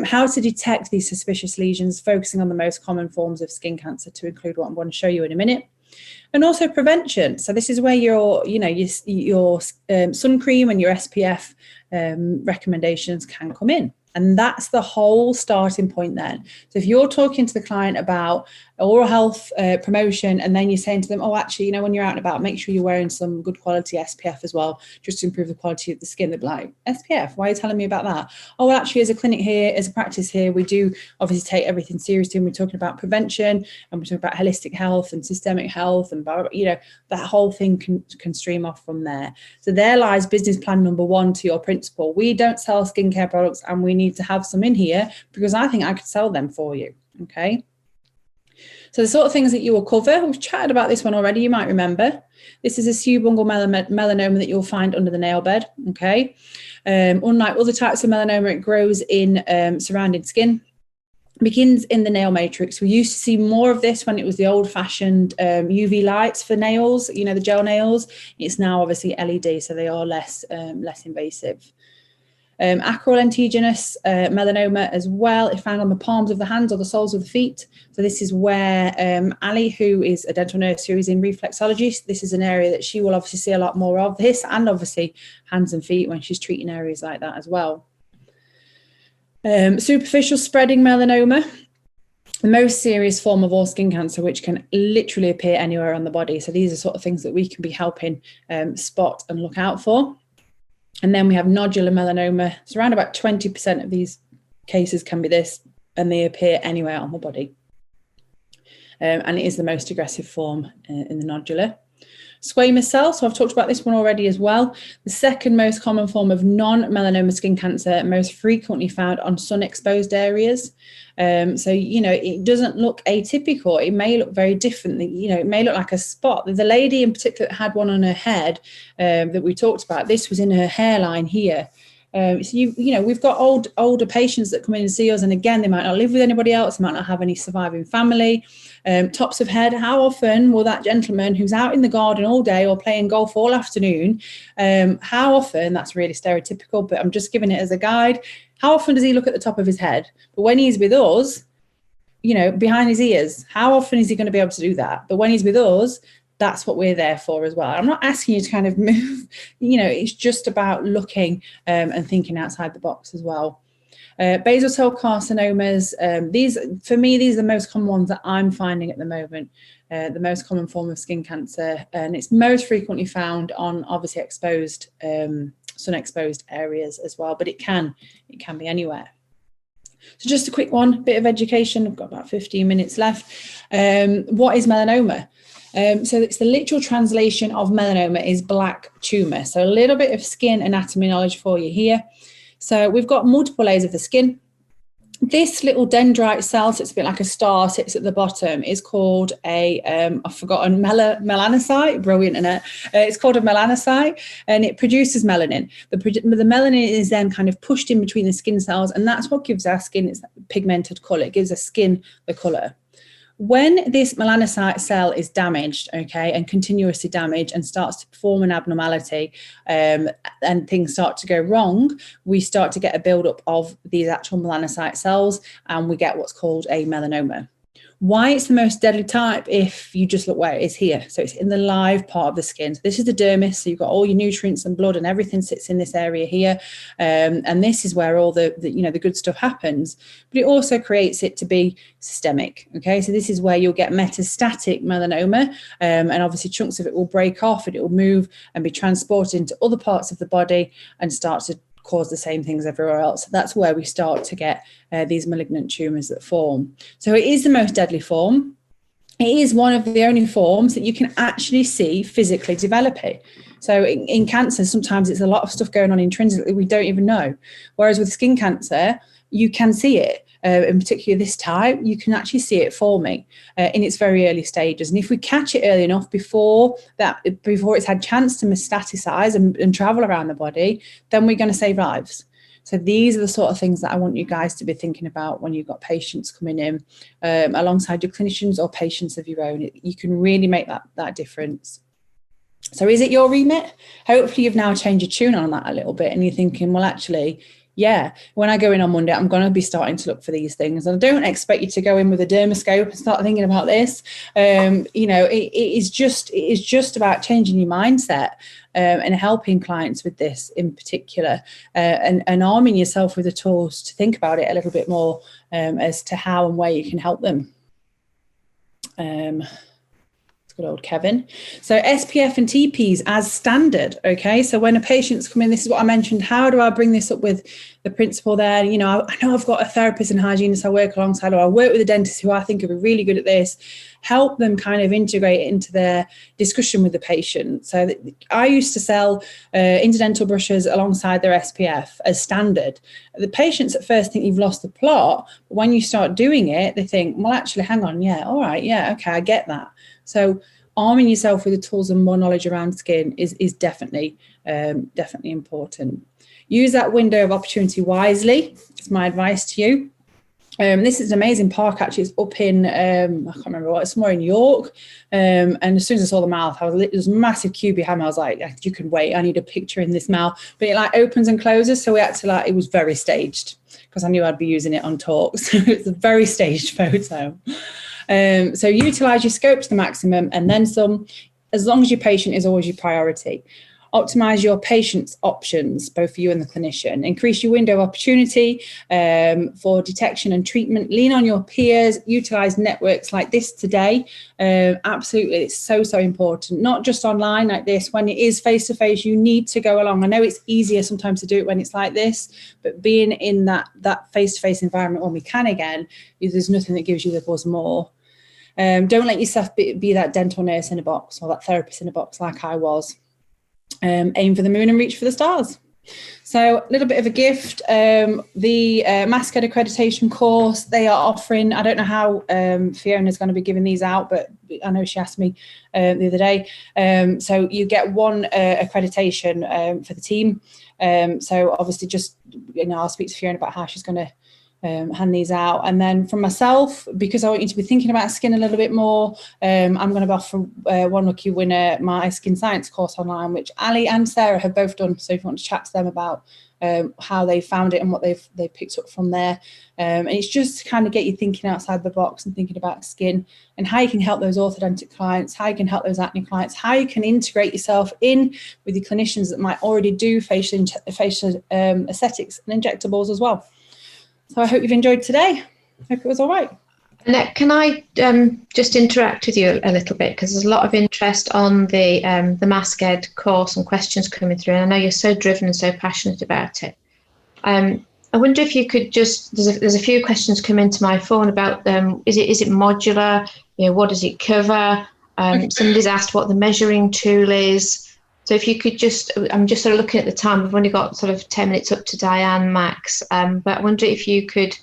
How to detect these suspicious lesions, focusing on the most common forms of skin cancer, to include what I'm going to show you in a minute. And also prevention. So this is where your sun cream and your SPF recommendations can come in. And that's the whole starting point then. So if you're talking to the client about oral health promotion, and then you're saying to them, oh, actually, when you're out and about, make sure you're wearing some good quality SPF as well, just to improve the quality of the skin. They'll be like, SPF, why are you telling me about that? Oh, well, actually, as a clinic here, as a practice here, we do obviously take everything seriously, and we're talking about prevention, and we're talking about holistic health and systemic health, and that whole thing can stream off from there. So there lies business plan number one to your principal. We don't sell skincare products, and we need to have some in here because I think I could sell them for you. Okay. So the sort of things that you will cover, we've chatted about this one already, you might remember. This is a subungual melanoma that you'll find under the nail bed, okay? Unlike other types of melanoma, it grows in surrounding skin, begins in the nail matrix. We used to see more of this when it was the old-fashioned UV lights for nails, the gel nails. It's now obviously LED, so they are less invasive. Acrolentigenous melanoma as well, it's found on the palms of the hands or the soles of the feet. So this is where Ali, who is a dental nurse who is in reflexology, this is an area that she will obviously see a lot more of this, and obviously hands and feet when she's treating areas like that as well. Superficial spreading melanoma, the most serious form of all skin cancer, which can literally appear anywhere on the body. So these are sort of things that we can be helping spot and look out for. And then we have nodular melanoma. So around about 20% of these cases can be this, and they appear anywhere on the body. And it is the most aggressive form in the nodular. Squamous cell, so I've talked about this one already as well. The second most common form of non-melanoma skin cancer, most frequently found on sun-exposed areas. So, it doesn't look atypical. It may look very different. It may look like a spot. The lady in particular that had one on her head that we talked about, this was in her hairline here. So we've got older patients that come in and see us, and again, they might not live with anybody else, might not have any surviving family. Tops of head, how often will that gentleman who's out in the garden all day or playing golf all afternoon, how often, that's really stereotypical, but I'm just giving it as a guide, how often does he look at the top of his head? But when he's with us, behind his ears, how often is he going to be able to do that? But when he's with us, that's what we're there for as well. I'm not asking you to kind of move, it's just about looking and thinking outside the box as well. Basal cell carcinomas, these are the most common ones that I'm finding at the moment, the most common form of skin cancer, and it's most frequently found on obviously exposed, sun-exposed areas as well, but it can be anywhere. So just a quick one, bit of education, I've got about 15 minutes left. What is melanoma? So it's the literal translation of melanoma is black tumour. So a little bit of skin anatomy knowledge for you here. So we've got multiple layers of the skin. This little dendrite cell, so it's a bit like a star, sits at the bottom, is called I've forgotten, melanocyte, brilliant, Annette. It's called a melanocyte, and it produces melanin. The melanin is then kind of pushed in between the skin cells, and that's what gives our skin its pigmented colour. It gives our skin the colour. When this melanocyte cell is damaged, and continuously damaged and starts to form an abnormality, and things start to go wrong, we start to get a buildup of these actual melanocyte cells, and we get what's called a melanoma. Why it's the most deadly type, if you just look where it is here. So it's in the live part of the skin. So this is the dermis. So you've got all your nutrients and blood and everything sits in this area here. And this is where all the good stuff happens. But it also creates it to be systemic. Okay, so this is where you'll get metastatic melanoma. And obviously chunks of it will break off and it will move and be transported into other parts of the body and start to cause the same things everywhere else. That's where we start to get these malignant tumours that form. So it is the most deadly form. It is one of the only forms that you can actually see physically developing. So in cancer, sometimes it's a lot of stuff going on intrinsically we don't even know. Whereas with skin cancer, you can see it. in particular this type, you can actually see it forming in its very early stages. And if we catch it early enough before it's had chance to metastasize and travel around the body, then we're going to save lives. So these are the sort of things that I want you guys to be thinking about when you've got patients coming in alongside your clinicians or patients of your own. You can really make that difference. So is it your remit? Hopefully you've now changed your tune on that a little bit and you're thinking, well, actually, yeah, when I go in on Monday, I'm going to be starting to look for these things. And I don't expect you to go in with a dermoscope and start thinking about this. You know, it is just about changing your mindset and helping clients with this in particular, and arming yourself with the tools to think about it a little bit more as to how and where you can help them. Good old Kevin. So SPF and TPs as standard. Okay, so when a patient's come in, this is what I mentioned. How do I bring this up with the principal there? You know, I know I've got a therapist and hygienist I work alongside, or I work with a dentist who I think are really good at this. Help them kind of integrate it into their discussion with the patient. So I used to sell interdental brushes alongside their SPF as standard. The patients at first think you've lost the plot, but when you start doing it, they think, well, actually, hang on, yeah, all right, yeah, okay, I get that. So arming yourself with the tools and more knowledge around skin is definitely important. Use that window of opportunity wisely. It's my advice to you. This is an amazing park, actually. It's up in, I can't remember what, it's somewhere in York. And as soon as I saw the mouth, there was a massive queue behind me. I was like, you can wait, I need a picture in this mouth. But it like opens and closes. So we had to it was very staged because I knew I'd be using it on talks. So it's a very staged photo. So utilize your scope to the maximum and then some, as long as your patient is always your priority. Optimize your patient's options, both for you and the clinician. Increase your window of opportunity for detection and treatment. Lean on your peers. Utilize networks like this today. Absolutely, it's so important. Not just online like this. When it is face-to-face, you need to go along. I know it's easier sometimes to do it when it's like this, but being in that face-to-face environment when we can again, there's nothing that gives you the buzz more. Don't let yourself be that dental nurse in a box or that therapist in a box like I was. Aim for the moon and reach for the stars. So a little bit of a gift, the MassCAD accreditation course they are offering. I don't know how Fiona's going to be giving these out, but I know she asked me the other day. So you get one accreditation for the team. So obviously just, I'll speak to Fiona about how she's going to hand these out. And then from myself, because I want you to be thinking about skin a little bit more, I'm going to offer one lucky winner my skin science course online, which Ali and Sarah have both done. So if you want to chat to them about how they found it and what they've picked up from there, and it's just to kind of get you thinking outside the box and thinking about skin and how you can help those orthodontic clients, how you can help those acne clients, how you can integrate yourself in with your clinicians that might already do facial aesthetics and injectables as well. So I hope you've enjoyed today. Hope it was all right. Annette, can I just interact with you a little bit, because there's a lot of interest on the MassCAD course and questions coming through, and I know you're so driven and so passionate about it. I wonder if you could just, there's a few questions come into my phone about is it modular? What does it cover? Somebody's asked what the measuring tool is. So if you could just, I'm just sort of looking at the time, we've only got sort of 10 minutes up to Diane max, but I wonder if you could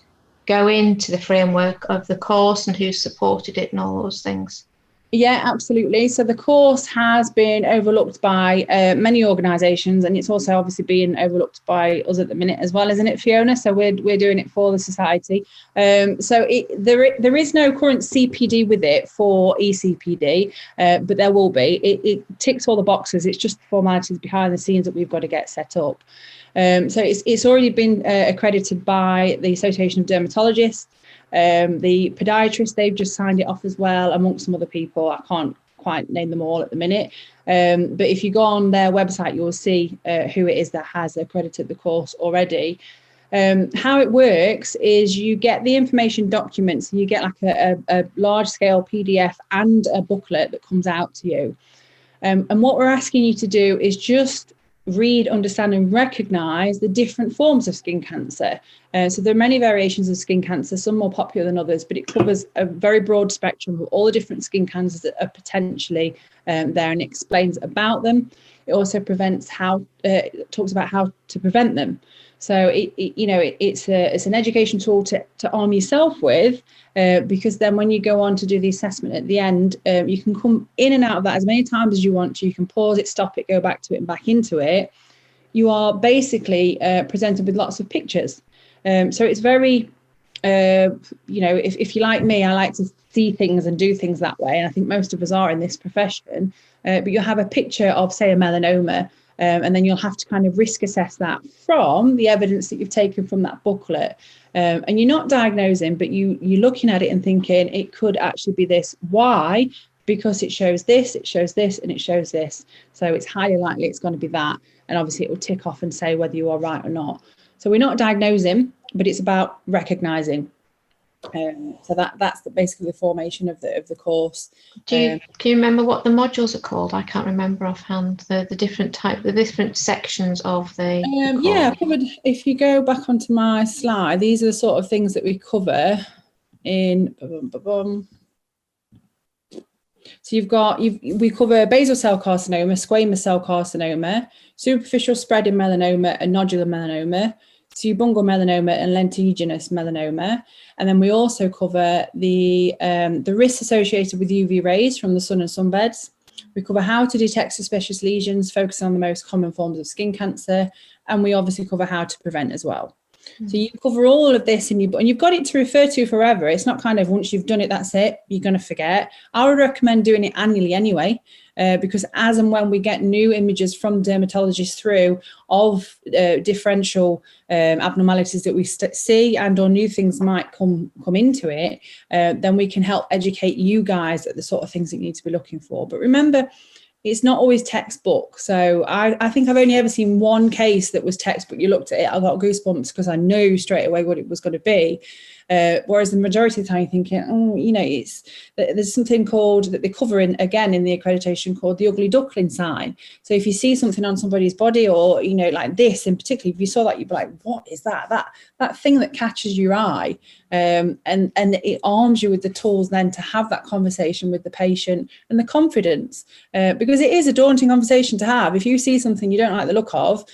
go into the framework of the course and who supported it and all those things. Yeah, absolutely. So the course has been overlooked by many organisations, and it's also obviously being overlooked by us at the minute as well, isn't it, Fiona? So we're doing it for the society. So there is no current CPD with it for ECPD, but there will be. It ticks all the boxes. It's just the formalities behind the scenes that we've got to get set up. So it's already been accredited by the Association of Dermatologists. The podiatrists, they've just signed it off as well, amongst some other people. I can't quite name them all at the minute. But if you go on their website, you'll see who it is that has accredited the course already. How it works is you get the information documents, and you get like a large scale PDF and a booklet that comes out to you. And what we're asking you to do is just read, understand and recognise the different forms of skin cancer. So there are many variations of skin cancer, some more popular than others, but it covers a very broad spectrum of all the different skin cancers that are potentially there, and explains about them. It also talks about how to prevent them. So it's an education tool to arm yourself with, because then when you go on to do the assessment at the end, you can come in and out of that as many times as you want to. You can pause it, stop it, go back to it and back into it. You are basically presented with lots of pictures. So it's very, if you're like me, I like to see things and do things that way. And I think most of us are in this profession. But you'll have a picture of, say, a melanoma, and then you'll have to kind of risk assess that from the evidence that you've taken from that booklet. And you're not diagnosing, but you're looking at it and thinking it could actually be this. Why? Because it shows this, and it shows this. So it's highly likely it's going to be that. And obviously it will tick off and say whether you are right or not. So we're not diagnosing, but it's about recognizing. So that's basically the formation of the course. Can you remember what the modules are called? I can't remember offhand. The different sections of the course. Yeah, if you go back onto my slide, these are the sort of things that we cover in. So we cover basal cell carcinoma, squamous cell carcinoma, superficial spreading melanoma and nodular melanoma, subungual melanoma and lentiginous melanoma. And then we also cover the risks associated with UV rays from the sun and sunbeds. We cover how to detect suspicious lesions, focusing on the most common forms of skin cancer. And we obviously cover how to prevent as well. So you cover all of this and you've got it to refer to forever. It's not kind of once you've done it, that's it, you're going to forget. I would recommend doing it annually anyway, because as and when we get new images from dermatologists through of differential abnormalities that we see and or new things might come into it, then we can help educate you guys at the sort of things that you need to be looking for. But remember, it's not always textbook. So I think I've only ever seen one case that was textbook. You looked at it, I got goosebumps because I knew straight away what it was going to be. Whereas the majority of the time you're thinking, there's something called that they cover in the accreditation called the ugly duckling sign. So if you see something on somebody's body or, like this in particular, if you saw that, you'd be like, what is that? That thing that catches your eye. And it arms you with the tools then to have that conversation with the patient and the confidence, because it is a daunting conversation to have. If you see something you don't like the look of,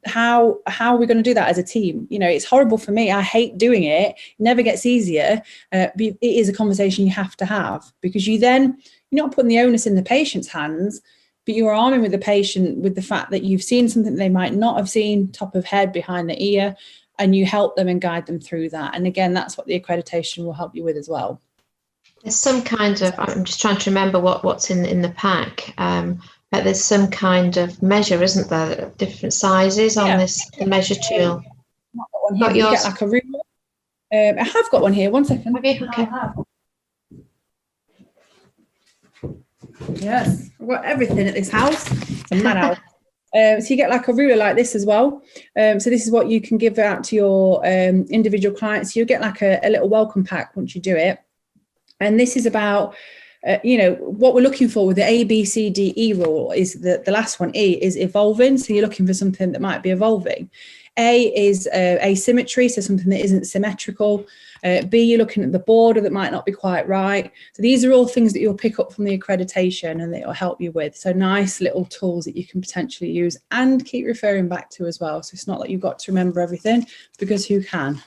how are we going to do that as a team? It's horrible for me. I hate doing it. It never gets easier. But it is a conversation you have to have, because you're not putting the onus in the patient's hands, but you're arming with the patient with the fact that you've seen something they might not have seen, top of head, behind the ear, and you help them and guide them through that. And again, that's what the accreditation will help you with as well. There's some kind of, I'm just trying to remember what's in the pack, but there's some kind of measure, isn't there? Different sizes on this measure tool. I've got yours. You get like a ruler. I have got one here. 1 second. Have you? Okay. Yes, I've got everything at this house. It's a mad house. So you get like a ruler like this as well. So this is what you can give out to your individual clients. You'll get like a little welcome pack once you do it. And this is about, what we're looking for with the A, B, C, D, E rule is the last one, E, is evolving. So you're looking for something that might be evolving. A is asymmetry, so something that isn't symmetrical. B, you're looking at the border that might not be quite right. So these are all things that you'll pick up from the accreditation and that it'll help you with. So nice little tools that you can potentially use and keep referring back to as well. So it's not that you've got to remember everything, because who can?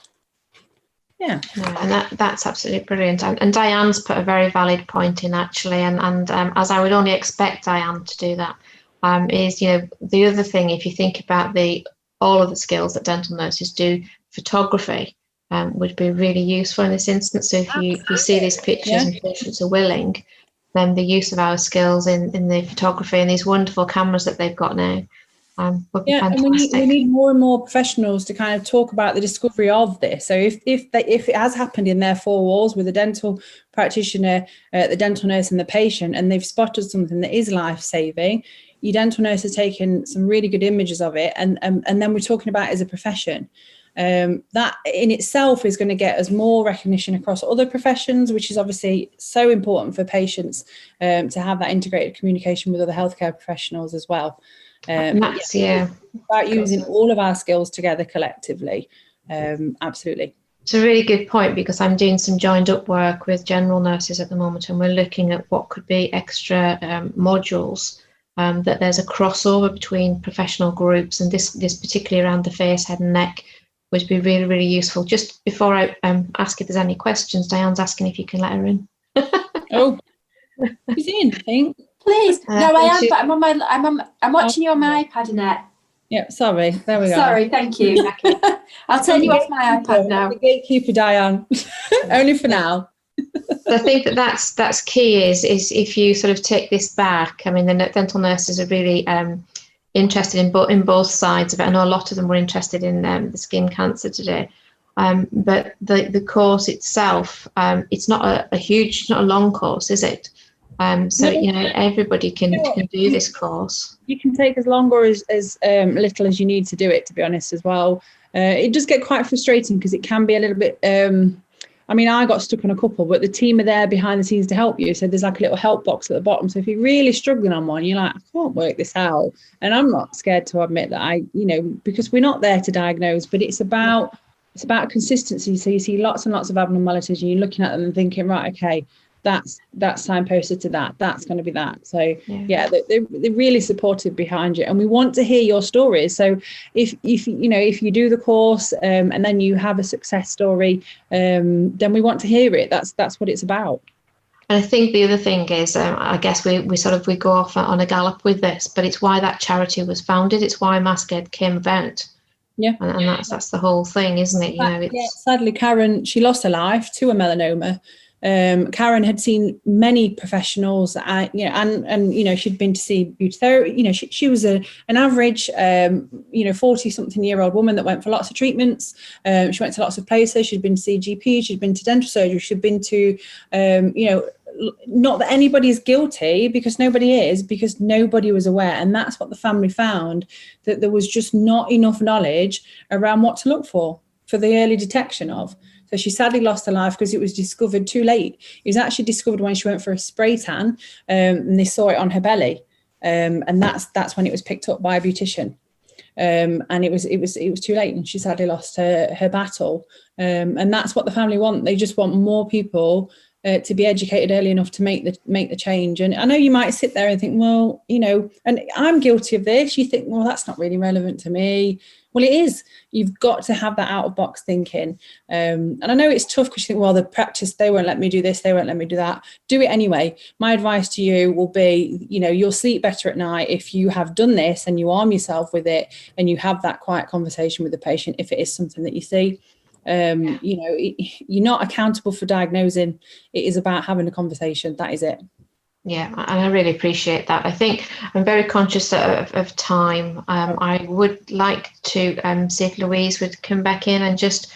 Yeah. No, and that's absolutely brilliant. And Diane's put a very valid point in, actually, and as I would only expect Diane to do that, is, the other thing, if you think about all of the skills that dental nurses do, photography would be really useful in this instance. So if you see these pictures and patients are willing, then the use of our skills in the photography and these wonderful cameras that they've got now would be fantastic. And we need more and more professionals to kind of talk about the discovery of this. So if it has happened in their four walls with a dental practitioner, the dental nurse and the patient, and they've spotted something that is life-saving, your dental nurse has taken some really good images of it, and then we're talking about it as a profession. That in itself is going to get us more recognition across other professions, which is obviously so important for patients to have that integrated communication with other healthcare professionals as well. About using all of our skills together collectively. Absolutely. It's a really good point, because I'm doing some joined up work with general nurses at the moment, and we're looking at what could be extra modules that there's a crossover between professional groups, and this particularly around the face, head and neck would be really, really useful. Just before I ask if there's any questions, Diane's asking if you can let her in. Oh, she's in, I think. Please. No, I am, but I'm watching you on my iPad, Annette. Yeah, sorry. There we go. Sorry, thank you. I'll turn you off my iPad now. The gatekeeper, Diane. Only for now. So I think that's key is if you sort of take this back. I mean, the dental nurses are really interested in both sides of it. I know a lot of them were interested in the skin cancer today. But the course itself, it's not it's not a long course, is it? So, you know, everybody can do this course. You can take as long or as little as you need to do it, to be honest, as well. It does get quite frustrating because it can be a little bit, I mean, I got stuck on a couple, but the team are there behind the scenes to help you. So there's like a little help box at the bottom. So if you're really struggling on one, you're like, I can't work this out. And I'm not scared to admit that because we're not there to diagnose, but it's about consistency. So you see lots and lots of abnormalities and you're looking at them and thinking, right, okay, that's signposted to that's going to be that. So yeah, they're really supportive behind you, and we want to hear your stories. So if you do the course and then you have a success story, then we want to hear it. That's what it's about. And I think the other thing is, I guess we go off on a gallop with this, but it's why that charity was founded. It's why MaskEd came about. Yeah, and that's the whole thing, isn't it? You know, sadly, Karen, she lost her life to a melanoma. Karen had seen many professionals, and she'd been to see beauty therapy. She was an average 40-something-year-old woman that went for lots of treatments. She went to lots of places. She'd been to see GP, she'd been to dental surgery, she'd been to not that anybody's guilty, because nobody is, because nobody was aware. And that's what the family found, that there was just not enough knowledge around what to look for the early detection of. So she sadly lost her life because it was discovered too late. It was actually discovered when she went for a spray tan, and they saw it on her belly, and that's when it was picked up by a beautician, and it was too late, and she sadly lost her battle. And that's what the family want. They just want more people to be educated early enough to make the change. And I know you might sit there and think, well, and I'm guilty of this. You think, well, that's not really relevant to me. Well, it is. You've got to have that out of box thinking. And I know it's tough because you think, well, the practice, they won't let me do this, they won't let me do that. Do it anyway. My advice to you will be, you'll sleep better at night if you have done this and you arm yourself with it and you have that quiet conversation with the patient if it is something that you see. You're not accountable for diagnosing. It is about having a conversation. That is it. Yeah, and I really appreciate that. I think I'm very conscious of time. I would like to see if Louise would come back in and just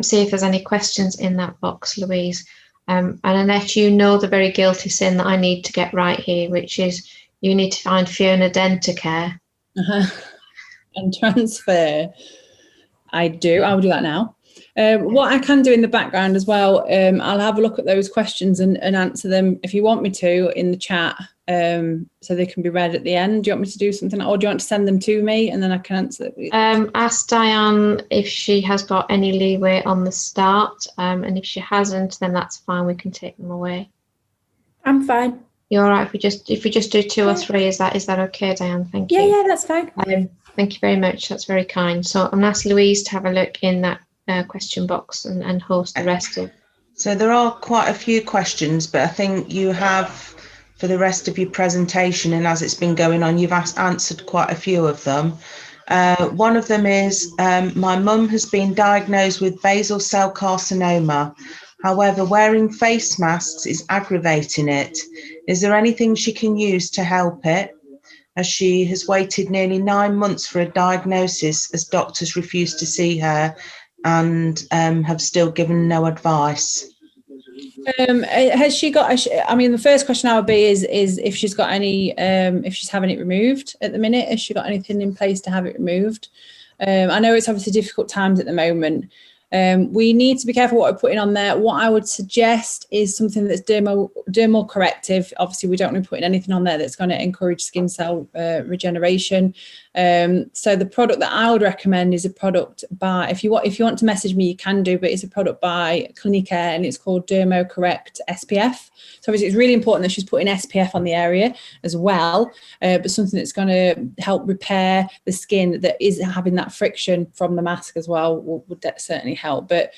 see if there's any questions in that box, Louise. And Annette, the very guilty sin that I need to get right here, which is you need to find Fiona Dentacare. And transfer. I will do that now. What I can do in the background as well, I'll have a look at those questions and answer them if you want me to in the chat, so they can be read at the end. Do you want me to do something, or do you want to send them to me and then I can answer it? Ask Diane if she has got any leeway on the start, and if she hasn't, then that's fine. We can take them away. I'm fine. You're all right if we just do 2 or 3? Is that okay, Diane? Thank you. Yeah, that's fine. Thank you very much. That's very kind. So I'm going to ask Louise to have a look in that question box and host the rest of. So there are quite a few questions, but I think you have, for the rest of your presentation and as it's been going on, you've answered quite a few of them. One of them is, my mum has been diagnosed with basal cell carcinoma. However, wearing face masks is aggravating it. Is there anything she can use to help it, as she has waited nearly 9 months for a diagnosis, as doctors refuse to see her and have still given no advice? Has she got, the first question I would be is if she's got any, if she's having it removed at the minute. Has she got anything in place to have it removed? I know it's obviously difficult times at the moment. We need to be careful what we're putting on there. What I would suggest is something that's dermal corrective. Obviously, we don't want to put anything on there that's going to encourage skin cell regeneration. So the product that I would recommend is a product by, if you want to message me, you can do, but it's a product by Clinique and it's called Dermo Correct SPF. So obviously it's really important that she's putting SPF on the area as well, but something that's going to help repair the skin that is having that friction from the mask as well would certainly help. But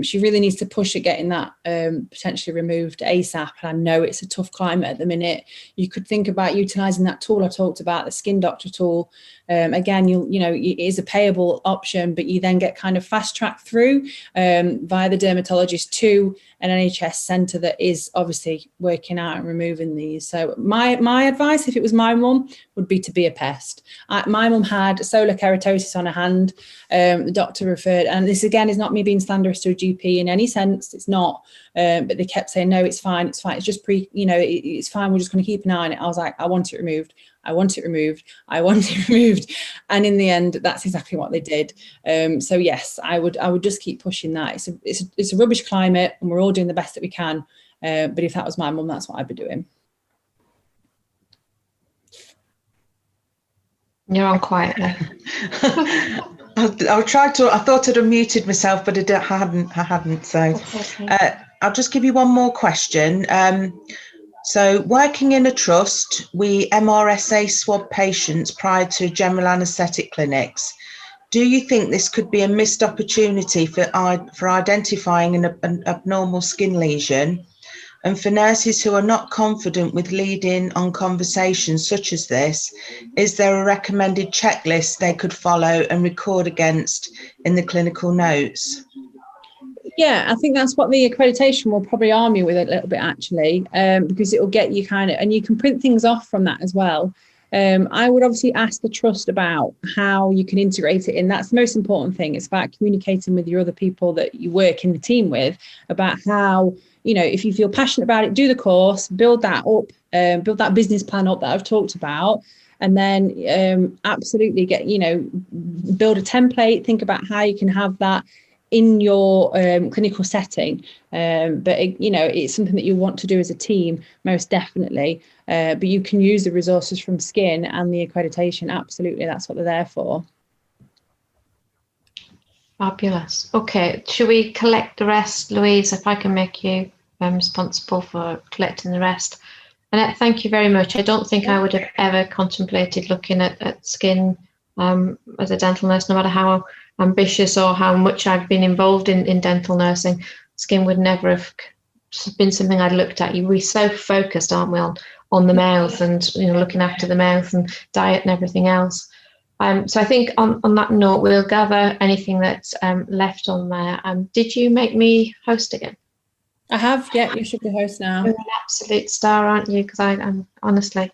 she really needs to push at getting that potentially removed ASAP. And I know it's a tough climate at the minute. You could think about utilising that tool I talked about, the Skin Doctor tool. Again, it is a payable option, but you then get kind of fast tracked through via the dermatologist to an NHS centre that is obviously working out and removing these. So my advice, if it was my mum, would be to be a pest. My mum had solar keratosis on her hand. The doctor referred, and this again is not me being slanderous to a GP in any sense. It's not, but they kept saying, no, it's fine. It's fine. It's just it's fine. We're just going to keep an eye on it. I was like, I want it removed. I want it removed. I want it removed. And in the end, that's exactly what they did. So yes, I would just keep pushing that. It's a rubbish climate and we're all doing the best that we can. But if that was my mum, that's what I'd be doing. You're on quiet now. I'll try to, I thought I'd unmuted myself, but I hadn't. So okay. I'll just give you one more question. So working in a trust, we MRSA swab patients prior to general anaesthetic clinics. Do you think this could be a missed opportunity for identifying an abnormal skin lesion? And for nurses who are not confident with leading on conversations such as this, is there a recommended checklist they could follow and record against in the clinical notes? Yeah, I think that's what the accreditation will probably arm you with a little bit, actually, because it will get you and you can print things off from that as well. I would obviously ask the trust about how you can integrate it in. That's the most important thing. It's about communicating with your other people that you work in the team with about how, if you feel passionate about it, do the course, build that up, build that business plan up that I've talked about. And then absolutely build a template, think about how you can have that in your clinical setting, but it's something that you want to do as a team, most definitely, but you can use the resources from Skin and the accreditation. Absolutely, that's what they're there for. Fabulous. Okay, should we collect the rest, Louise? If I can make you responsible for collecting the rest. Annette, thank you very much. I don't think I would have ever contemplated looking at Skin as a dental nurse, no matter how ambitious or how much I've been involved in dental nursing. Skin would never have been something I'd looked at. We're so focused, aren't we, on the mouth and looking after the mouth and diet and everything else. So I think on that note, we'll gather anything that's left on there. Did you make me host again? I have, yeah, you should be host now. You're an absolute star, aren't you? Because I'm honestly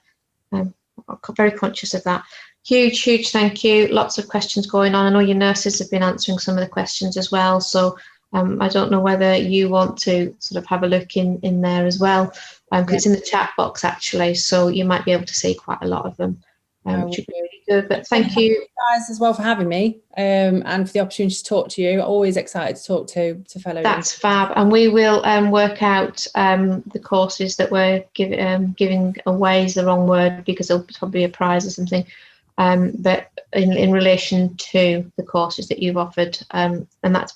very conscious of that. Huge thank you. Lots of questions going on. I know your nurses have been answering some of the questions as well. So I don't know whether you want to sort of have a look in there as well, because it's in the chat box actually. So you might be able to see quite a lot of them, which would be really good. But thank you guys as well for having me and for the opportunity to talk to you. Always excited to talk to fellow. That's fab. And we will work out the courses that we're giving away is the wrong word, because there'll probably be a prize or something. But in relation to the courses that you've offered, and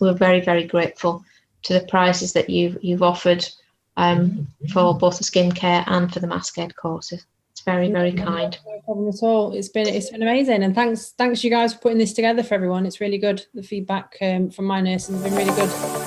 we're very, very grateful to the prizes that you've offered for both the skincare and for the mask ed courses. It's very, very kind. No problem at all. It's been amazing, and thanks you guys for putting this together for everyone. It's really good. The feedback from my nurses has been really good.